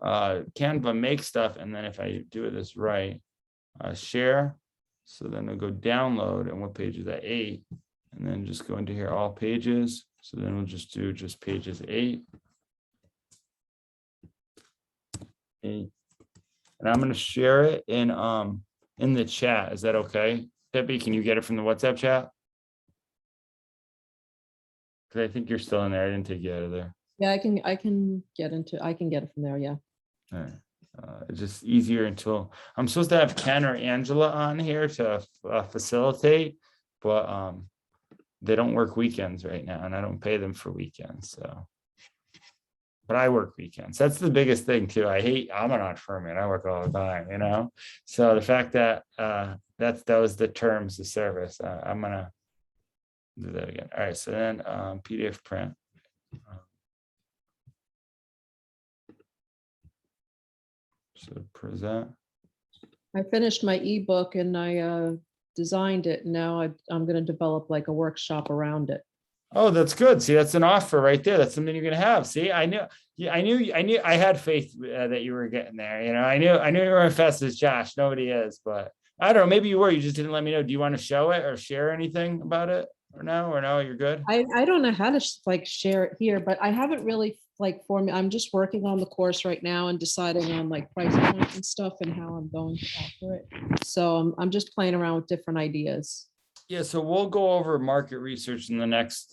Speaker 1: Canva, make stuff, and then if I do this right, share. So then I'll go download, and what page is that? 8, and then just go into here, all pages. So then we'll just do pages 8. And I'm going to share it in the chat. Is that okay? Pepe, can you get it from the WhatsApp chat? Because I think you're still in there. I didn't take you out of there.
Speaker 5: Yeah, I can get it from there. Yeah.
Speaker 1: All right. It's just easier until I'm supposed to have Ken or Angela on here to facilitate, but they don't work weekends right now, and I don't pay them for weekends. So, but I work weekends. That's the biggest thing too. I'm an entrepreneur. I work all the time, you know. So the fact that that was the terms of service. I'm gonna do that again. All right. So then PDF print. So present.
Speaker 5: I finished my ebook and I designed it. Now I'm going to develop like a workshop around it.
Speaker 1: Oh, that's good. See, that's an offer right there. That's something you're going to have. See, I knew, I had faith that you were getting there. You know, I knew you were as fast as Josh. Nobody is, but I don't know. Maybe you were. You just didn't let me know. Do you want to show it or share anything about it or no? You're good.
Speaker 5: I don't know how to like share it here, but I haven't really like I'm just working on the course right now and deciding on like price points and stuff and how I'm going to offer it. So I'm just playing around with different ideas.
Speaker 1: Yeah, so we'll go over market research in the next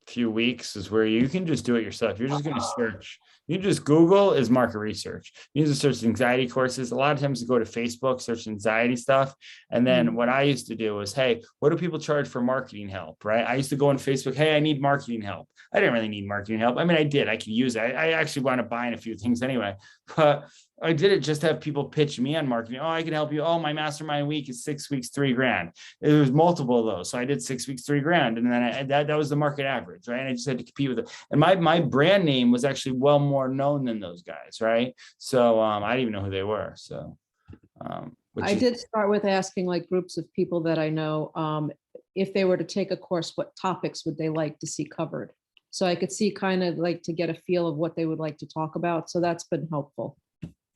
Speaker 1: few weeks, is where you can just do it yourself. You're just going to search. You just Google is market research. You just search anxiety courses. A lot of times you go to Facebook, search anxiety stuff. And then what I used to do was, hey, what do people charge for marketing help, right? I used to go on Facebook, hey, I need marketing help. I didn't really need marketing help. I mean, I did. I could use it. I actually wound up buying a few things anyway. But I did it just to have people pitch me on marketing. Oh, I can help you. Oh, my mastermind week is 6 weeks, $3,000. There was multiple of those. So I did 6 weeks, $3,000. And then that was the market average, right? And I just had to compete with it. And my brand name was actually well more known than those guys, right? So I didn't even know who they were. So
Speaker 5: I did start with asking like groups of people that I know, if they were to take a course, what topics would they like to see covered? So I could see kind of like to get a feel of what they would like to talk about. So that's been helpful.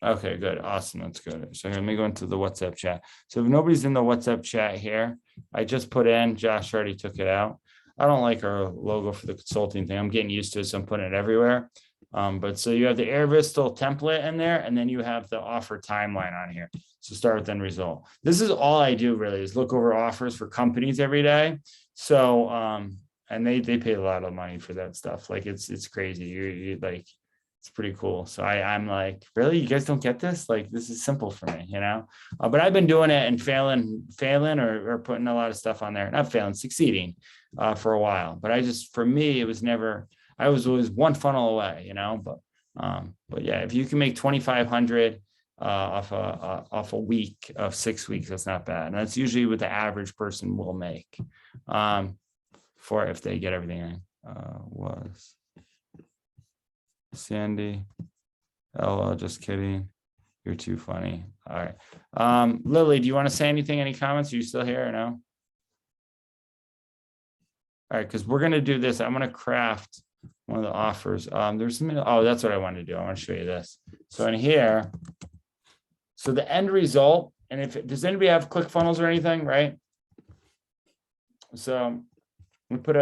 Speaker 1: Okay, good. Awesome. That's good. So let me go into the WhatsApp chat. So if nobody's in the WhatsApp chat here, I just put in, Josh already took it out. I don't like our logo for the consulting thing. I'm getting used to it, so I'm putting it everywhere. But so you have the Airvistal template in there, and then you have the offer timeline on here. So start with end result. This is all I do really, is look over offers for companies every day. So, and they pay a lot of money for that stuff. Like it's crazy. You like, it's pretty cool. So I'm like, really, you guys don't get this? Like, this is simple for me, you know? But I've been doing it and failing or putting a lot of stuff on there, not failing, succeeding for a while. But for me, it was never, I was always one funnel away, you know? But yeah, if you can make 2,500 off a week of 6 weeks, that's not bad. And that's usually what the average person will make for if they get everything in. Was Sandy, LOL, just kidding. You're too funny. All right. Lily, do you want to say anything? Any comments? Are you still here or no? All right, because we're going to do this. I'm going to craft one of the offers. There's something. Oh, that's what I want to do. I want to show you this. So in here, so the end result, and if does anybody have ClickFunnels or anything, right? So we put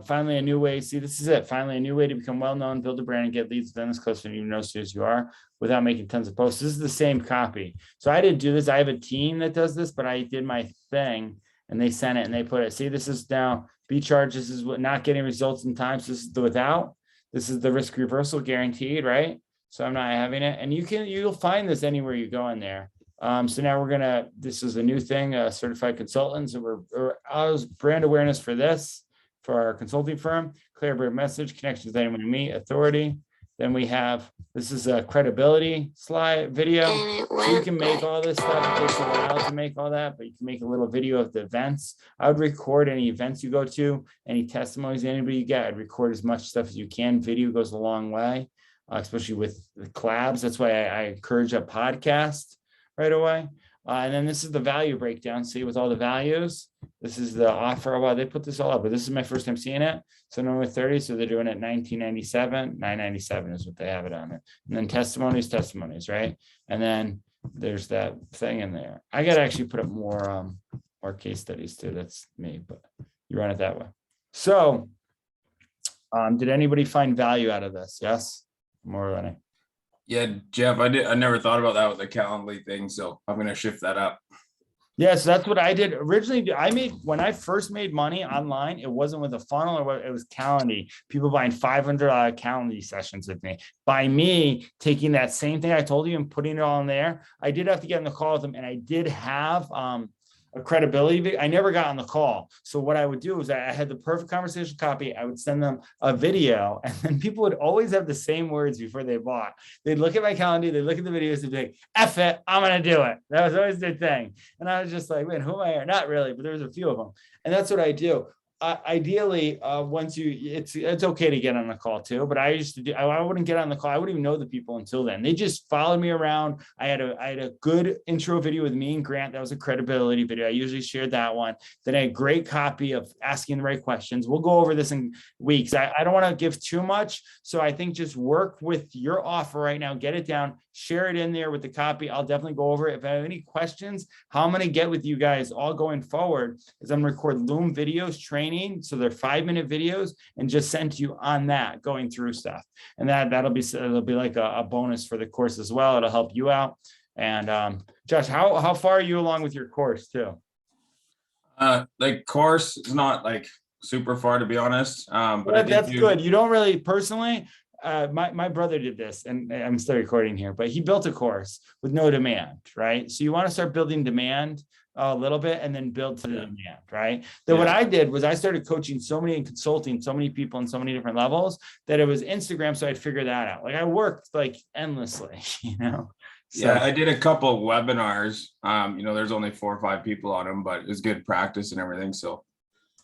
Speaker 1: finally a new way. See, this is it. Finally, a new way to become well-known, build a brand, and get leads within this close to you know as you are without making tons of posts. This is the same copy. So I didn't do this. I have a team that does this, but I did my thing and they sent it and they put it. See, this is now B charge. This is what not getting results in time. So this is the without. This is the risk reversal guaranteed, right? So I'm not having it. And you'll find this anywhere you go in there. So now this is a new thing, certified consultants. I was brand awareness for this, for our consulting firm, clear brand message, connections with anyone you meet, authority. Then we have, this is a credibility slide video. So you can make all this stuff. It takes a while to make all that, but you can make a little video of the events. I would record any events you go to, any testimonies anybody you get. I'd record as much stuff as you can. Video goes a long way, especially with the collabs. That's why I encourage a podcast right away. And then this is the value breakdown. See, with all the values, this is the offer. Well, they put this all up, but this is my first time seeing it. So normally 30, so they're doing it $19.97. $9.97 is what they have it on it. And then testimonies, right? And then there's that thing in there. I got to actually put up more case studies too. That's me, but you run it that way. So did anybody find value out of this? Yes? More than I.
Speaker 3: Yeah, Jeff, I never thought about that with the Calendly thing, so I'm going to shift that up.
Speaker 1: Yeah, so that's what I did originally. When I first made money online, it wasn't with a funnel, or it was Calendly. People buying $500 Calendly sessions with me. By me taking that same thing I told you and putting it all in there, I did have to get on the call with them, and I did have a credibility. I never got on the call. So what I would do is I had the perfect conversation copy. I would send them a video, and then people would always have the same words before they bought. They'd look at my calendar, they'd look at the videos, they'd be like, F it, I'm going to do it. That was always their thing. And I was just like, wait, who am I? Not really, but there's a few of them. And that's what I do. Ideally, once it's okay to get on the call too, but I used to do, I wouldn't get on the call. I wouldn't even know the people until then. They just followed me around. I had a good intro video with me and Grant. That was a credibility video. I usually shared that one. Then I had a great copy of asking the right questions. We'll go over this in weeks. I don't want to give too much. So I think just work with your offer right now, get it down, share it in there with the copy. I'll definitely go over it. If I have any questions, how I'm going to get with you guys all going forward is I'm going to record Loom videos, training. So they're 5-minute videos, and just send to you on that, going through stuff. And it'll be like a bonus for the course as well. It'll help you out. And Josh, how far are you along with your course too?
Speaker 3: Like course is not like super far, to be honest. But
Speaker 1: that's good. You don't really personally. My brother did this, and I'm still recording here, but he built a course with no demand, right? So you want to start building demand a little bit and then build to the demand, right? Then what I did was I started coaching so many and consulting so many people in so many different levels that it was Instagram. So I'd figure that out. Like I worked like endlessly, you know? So,
Speaker 3: yeah, I did a couple of webinars. There's only 4 or 5 people on them, but it's good practice and everything. So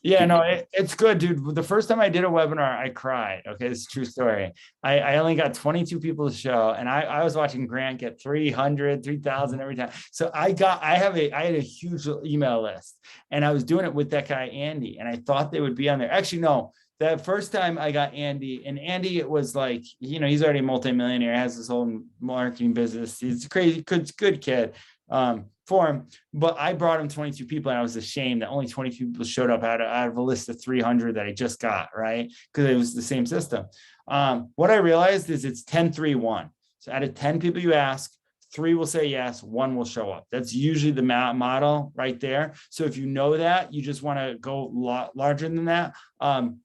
Speaker 1: yeah, no, it's good, dude. The first time I did a webinar, I cried. Okay, it's a true story. I only got 22 people to show, and I was watching Grant get 300, 3,000 every time. So I had a huge email list, and I was doing it with that guy, Andy, and I thought they would be on there. Actually, no, that first time I got Andy, and Andy, it was like, he's already a multimillionaire, has his own marketing business. He's a crazy, good kid. For him, but I brought him 22 people, and I was ashamed that only 22 people showed up out of a list of 300 that I just got, right? Because it was the same system. What I realized is it's 10-3-1. So out of 10 people you ask, 3 will say yes, 1 will show up. That's usually the model right there. So if you know that, you just want to go larger than that. And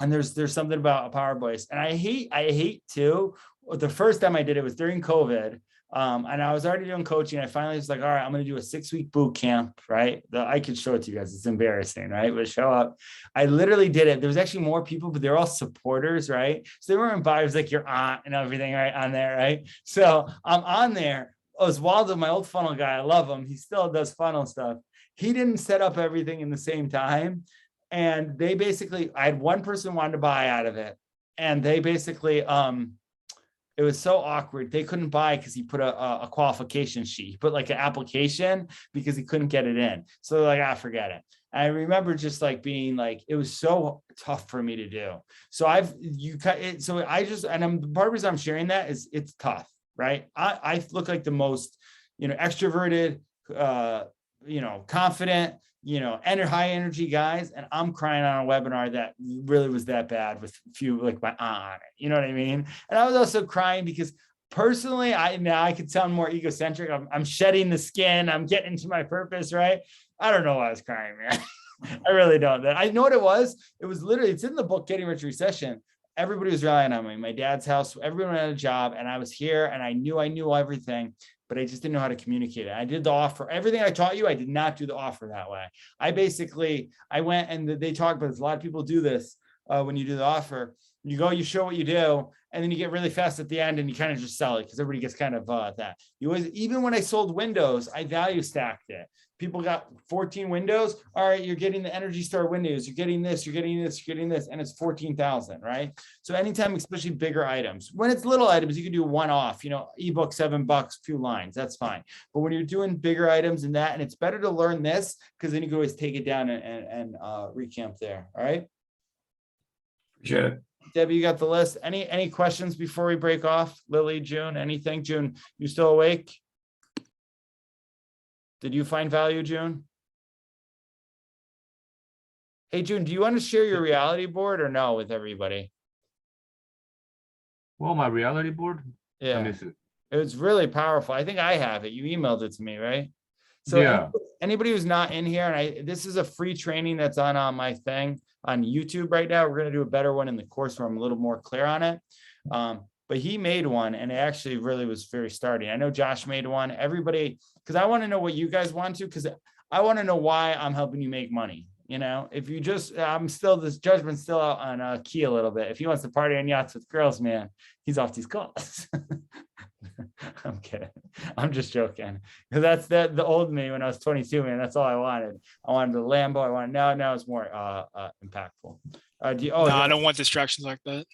Speaker 1: there's something about a power voice, and I hate too. The first time I did it was during COVID. And I was already doing coaching. I finally was like, all right, I'm going to do a 6-week boot camp, right? I could show it to you guys. It's embarrassing, right? But show up. I literally did it. There was actually more people, but they're all supporters, right? So they weren't buyers like your aunt and everything, right? On there, right? So I'm on there. Oswaldo, my old funnel guy, I love him. He still does funnel stuff. He didn't set up everything in the same time. And they basically, I had one person wanted to buy out of it. And they basically, it was so awkward. They couldn't buy because he put a qualification sheet. He put like an application because he couldn't get it in. So they're like, forget it. And I remember just like being like, it was so tough for me to do. So part of the reason I'm sharing that is it's tough, right? I look like the most, extroverted, confident, high energy guys, and I'm crying on a webinar that really was that bad with a few like my aunt, you know what I mean? And I was also crying because personally, I could sound more egocentric. I'm shedding the skin. I'm getting into my purpose, right? I don't know why I was crying, man. I really don't. I know what it was. It was literally, it's in the book, Getting Rich Recession. Everybody was relying on me. My dad's house, everyone had a job, and I was here, and I knew everything, but I just didn't know how to communicate it. I did the offer. Everything I taught you, I did not do the offer that way. I went and they talk about this. A lot of people do this when you do the offer. You go, you show what you do, and then you get really fast at the end and you kind of just sell it because everybody gets kind of that. Even when I sold windows, I value stacked it. People got 14 windows. All right, you're getting the Energy Star windows. You're getting this, you're getting this, you're getting this, and it's 14,000, right? So anytime, especially bigger items, when it's little items, you can do one off, ebook, $7, few lines, that's fine. But when you're doing bigger items and it's better to learn this because then you can always take it down and recamp there. All right.
Speaker 3: Appreciate it.
Speaker 1: Debbie, you got the list. Any questions before we break off? Lily, June, anything? June, you still awake? Did you find value, June? Hey, June, do you want to share your reality board or no with everybody?
Speaker 6: Well, my reality board?
Speaker 1: Yeah. It was really powerful. I think I have it. You emailed it to me, right? So
Speaker 6: Yeah.
Speaker 1: anybody who's not in here, and this is a free training that's on my thing on YouTube right now. We're going to do a better one in the course where I'm a little more clear on it. But he made one, and it actually really was very starting. I know Josh made one. Everybody, because I want to know what you guys want to, because I want to know why I'm helping you make money. You know, if you just, this judgment's still out on Key a little bit. If he wants to party on yachts with girls, man, he's off these calls. I'm kidding. I'm just joking. Because that's the old me when I was 22, man. That's all I wanted. I wanted the Lambo. I wanted now it's more impactful.
Speaker 7: I don't want distractions like that.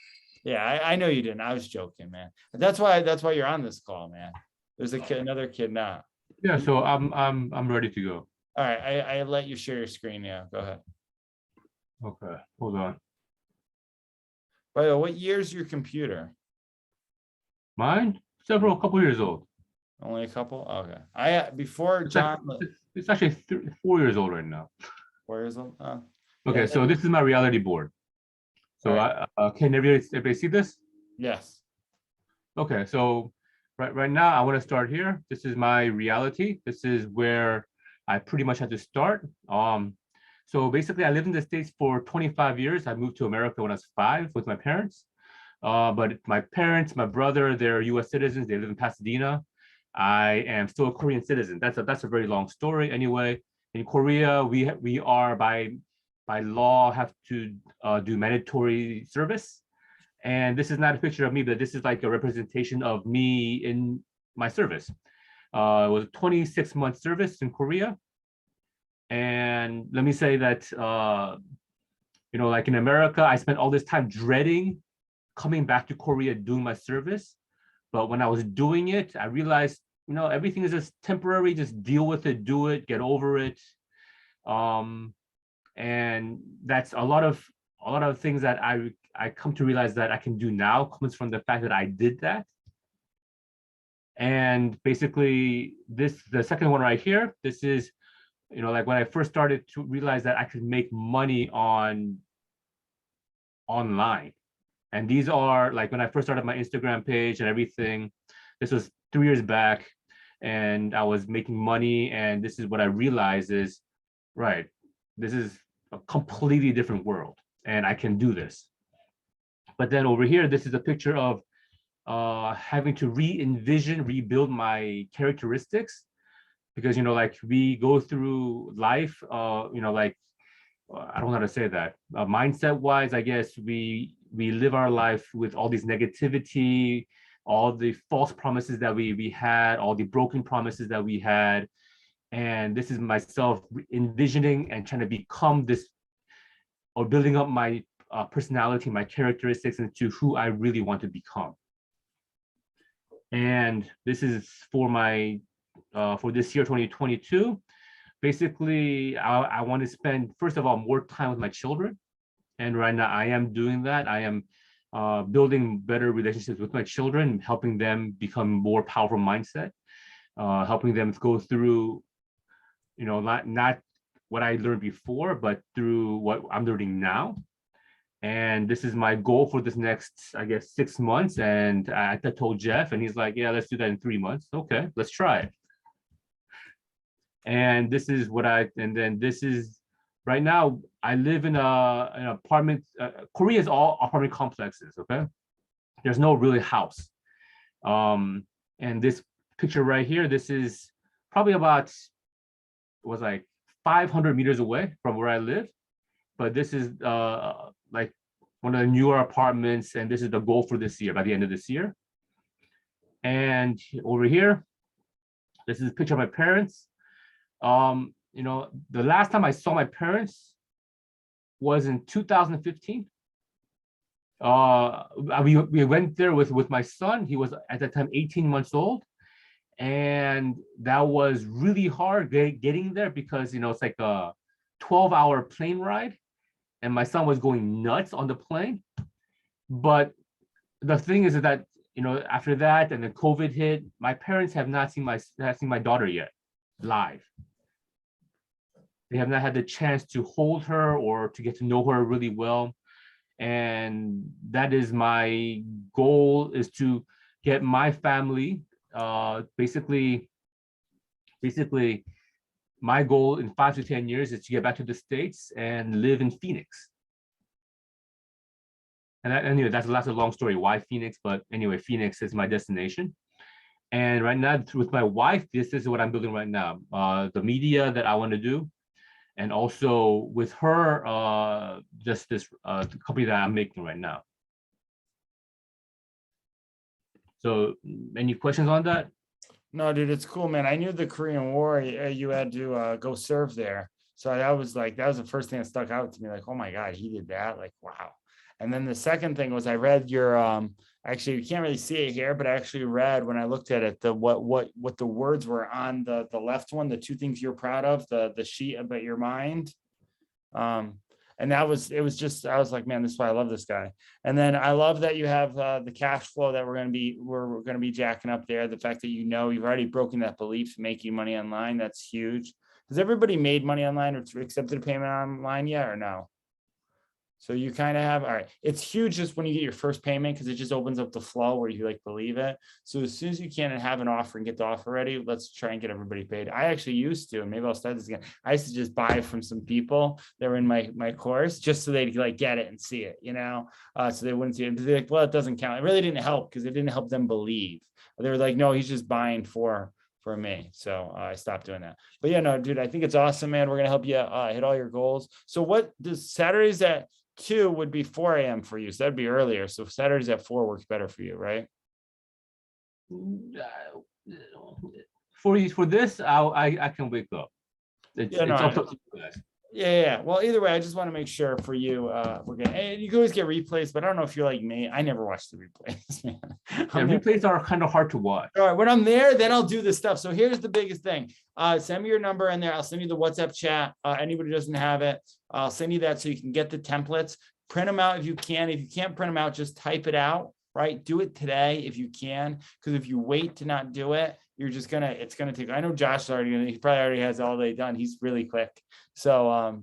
Speaker 1: Yeah, I know you didn't. I was joking, man. That's why you're on this call, man. There's another kid now.
Speaker 6: Yeah, so I'm ready to go.
Speaker 1: All right, I let you share your screen now. Go ahead.
Speaker 6: Okay, hold on.
Speaker 1: By the way, what year's your computer?
Speaker 6: Mine? A couple years old.
Speaker 1: Only a couple? Okay. Before John.
Speaker 6: It's actually 4 years old right now.
Speaker 1: 4 years old? Oh.
Speaker 6: Okay,
Speaker 1: Yeah.
Speaker 6: so this is my reality board. So can everybody see this?
Speaker 1: Yes.
Speaker 6: Okay, so right now I want to start here. This is my reality. This is where I pretty much had to start. So basically I lived in the States for 25 years. I moved to America when I was 5 with my parents. But my parents, my brother, they're US citizens. They live in Pasadena. I am still a Korean citizen. That's a very long story. Anyway, in Korea, we are by law have to do mandatory service. And this is not a picture of me, but this is like a representation of me in my service. It was a 26-month service in Korea. And let me say that, like in America, I spent all this time dreading coming back to Korea doing my service. But when I was doing it, I realized, everything is just temporary, just deal with it, do it, get over it. And that's a lot of things that I come to realize that I can do now comes from the fact that I did that. And basically the second one right here, this is, like when I first started to realize that I could make money online. And these are like when I first started my Instagram page and everything. This was 3 years back, and I was making money. And this is what I realized is, right, this is a completely different world, and I can do this. But then over here, this is a picture of having to rebuild my characteristics, because like we go through life, like I don't know how to say that. Mindset wise, I guess we live our life with all these negativity, all the false promises that we had, all the broken promises that we had. And this is myself envisioning and trying to become this, or building up my personality, my characteristics into who I really want to become. And this is for my, for this year, 2022. Basically, I want to spend, first of all, more time with my children. And right now I am doing that. I am building better relationships with my children, helping them become more powerful mindset, helping them go through, not what I learned before, but through what I'm learning now. And this is my goal for this next, I guess, 6 months. And I told Jeff, and he's like, yeah, let's do that in 3 months. Okay, let's try it. And this is what this is, right now, I live in an apartment. Korea is all apartment complexes, okay? There's no really house. And this picture right here, this is probably about, was like 500 meters away from where I live. But this is like one of the newer apartments, and this is the goal for this year, by the end of this year. And over here, this is a picture of my parents. The last time I saw my parents was in 2015. We went there with my son. He was at that time 18 months old. And that was really hard getting there because, it's like a 12-hour plane ride. And my son was going nuts on the plane. But the thing is that, after that and then COVID hit, my parents have not seen my daughter yet live. They have not had the chance to hold her or to get to know her really well. And that is my goal, is to get my family basically my goal in 5 to 10 years is to get back to the States and live in Phoenix. And anyway, that's a long story why Phoenix, but anyway, Phoenix is my destination. And right now with my wife, this is what I'm building right now. The media that I want to do. And also with her, just this the company that I'm making right now. So any questions on that?
Speaker 1: No, dude, it's cool, man. I knew the Korean War, you had to go serve there. So that was the first thing that stuck out to me. Like, oh my God, he did that. Like, wow. And then the second thing was I read your, actually, you can't really see it here, but I actually read when I looked at it, what the words were on the left one, the 2 things you're proud of, the sheet about your mind. And it was just, I was like, man, this is why I love this guy. And then I love that you have the cash flow that we're going to be jacking up there. The fact that, you've already broken that belief, making money online. That's huge. Has everybody made money online or accepted a payment online yet or no? So you kind of have, all right. It's huge just when you get your first payment, because it just opens up the flow where you like believe it. So as soon as you can and have an offer and get the offer ready, let's try and get everybody paid. I actually used to, and maybe I'll start this again. I used to just buy from some people that were in my course just so they'd like get it and see it, so they wouldn't see it. They're like, well, it doesn't count. It really didn't help because it didn't help them believe. They were like, no, he's just buying for me. So I stopped doing that. But yeah, no, dude, I think it's awesome, man. We're going to help you hit all your goals. So what does Saturdays at 2 would be 4 a.m. for you. So that'd be earlier. So Saturdays at 4 works better for you, right?
Speaker 6: For this, I can wake up. It's up to you guys.
Speaker 1: Yeah. Well, either way, I just want to make sure for you, we're good. And you can always get replays, but I don't know if you're like me. I never watch the replays, man.
Speaker 6: Replays are kind of hard to watch.
Speaker 1: All right, when I'm there, then I'll do this stuff. So here's the biggest thing. Send me your number in there. I'll send you the WhatsApp chat. Anybody who doesn't have it, I'll send you that so you can get the templates. Print them out if you can. If you can't print them out, just type it out, right? Do it today if you can, because if you wait to not do it, it's gonna take. I know Josh is he probably already has all day done. He's really quick. So,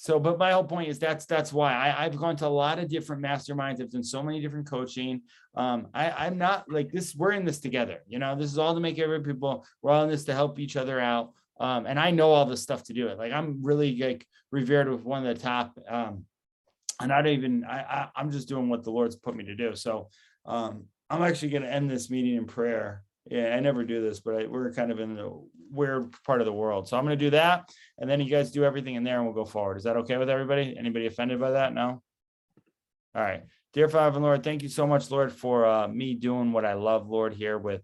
Speaker 1: but my whole point is that's why I've gone to a lot of different masterminds. I've done so many different coaching. I'm not like this. We're in this together. This is all to make every people. We're all in this to help each other out. And I know all this stuff to do it. Like I'm really like revered with one of the top. And I'm just doing what the Lord's put me to do. So I'm actually going to end this meeting in prayer. Yeah, I never do this, but we're kind of in the weird part of the world. So I'm going to do that. And then you guys do everything in there and we'll go forward. Is that okay with everybody? Anybody offended by that? No? All right. Dear Father and Lord, thank you so much, Lord, for me doing what I love, Lord, here with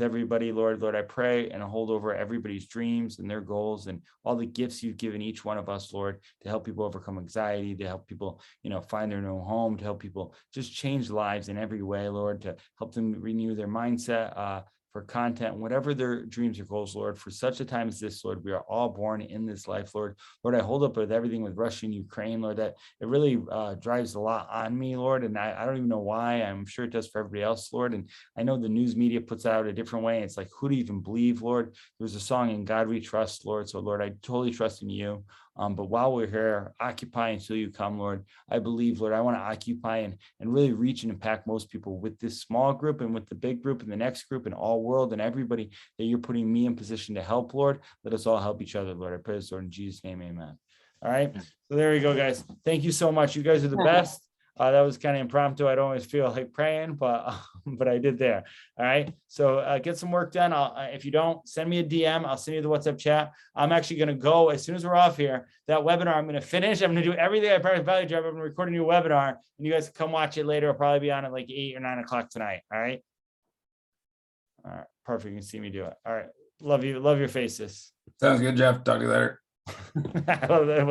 Speaker 1: everybody, Lord. Lord, I pray and hold over everybody's dreams and their goals and all the gifts you've given each one of us, Lord, to help people overcome anxiety, to help people, find their new home, to help people just change lives in every way, Lord, to help them renew their mindset, for content, whatever their dreams or goals, Lord, for such a time as this, Lord, we are all born in this life, Lord. Lord, I hold up with everything with Russia and Ukraine, Lord, that it really drives a lot on me, Lord, and I don't even know why. I'm sure it does for everybody else, Lord, and I know the news media puts out a different way. It's like, who do you even believe, Lord? There's a song, In God We Trust, Lord, so Lord, I totally trust in you. But while we're here, occupy until you come, Lord. I believe, Lord, I want to occupy and really reach and impact most people with this small group and with the big group and the next group and all world and everybody that you're putting me in position to help, Lord. Let us all help each other, Lord. I pray this, Lord, in Jesus' name, amen. All right. So there you go, guys. Thank you so much. You guys are the best. That was kind of impromptu. I don't always feel like praying, but I did there. All right. So get some work done. If you don't, send me a DM. I'll send you the WhatsApp chat. I'm actually going to go as soon as we're off here. That webinar, I'm going to finish. I'm going to do everything I probably value drive. I'm going to record a new webinar, and you guys can come watch it later. I'll probably be on at like 8 or 9 o'clock tonight. All right. All right. Perfect. You can see me do it. All right. Love you. Love your faces.
Speaker 3: Sounds good, Jeff. Talk to you later.
Speaker 1: I love that.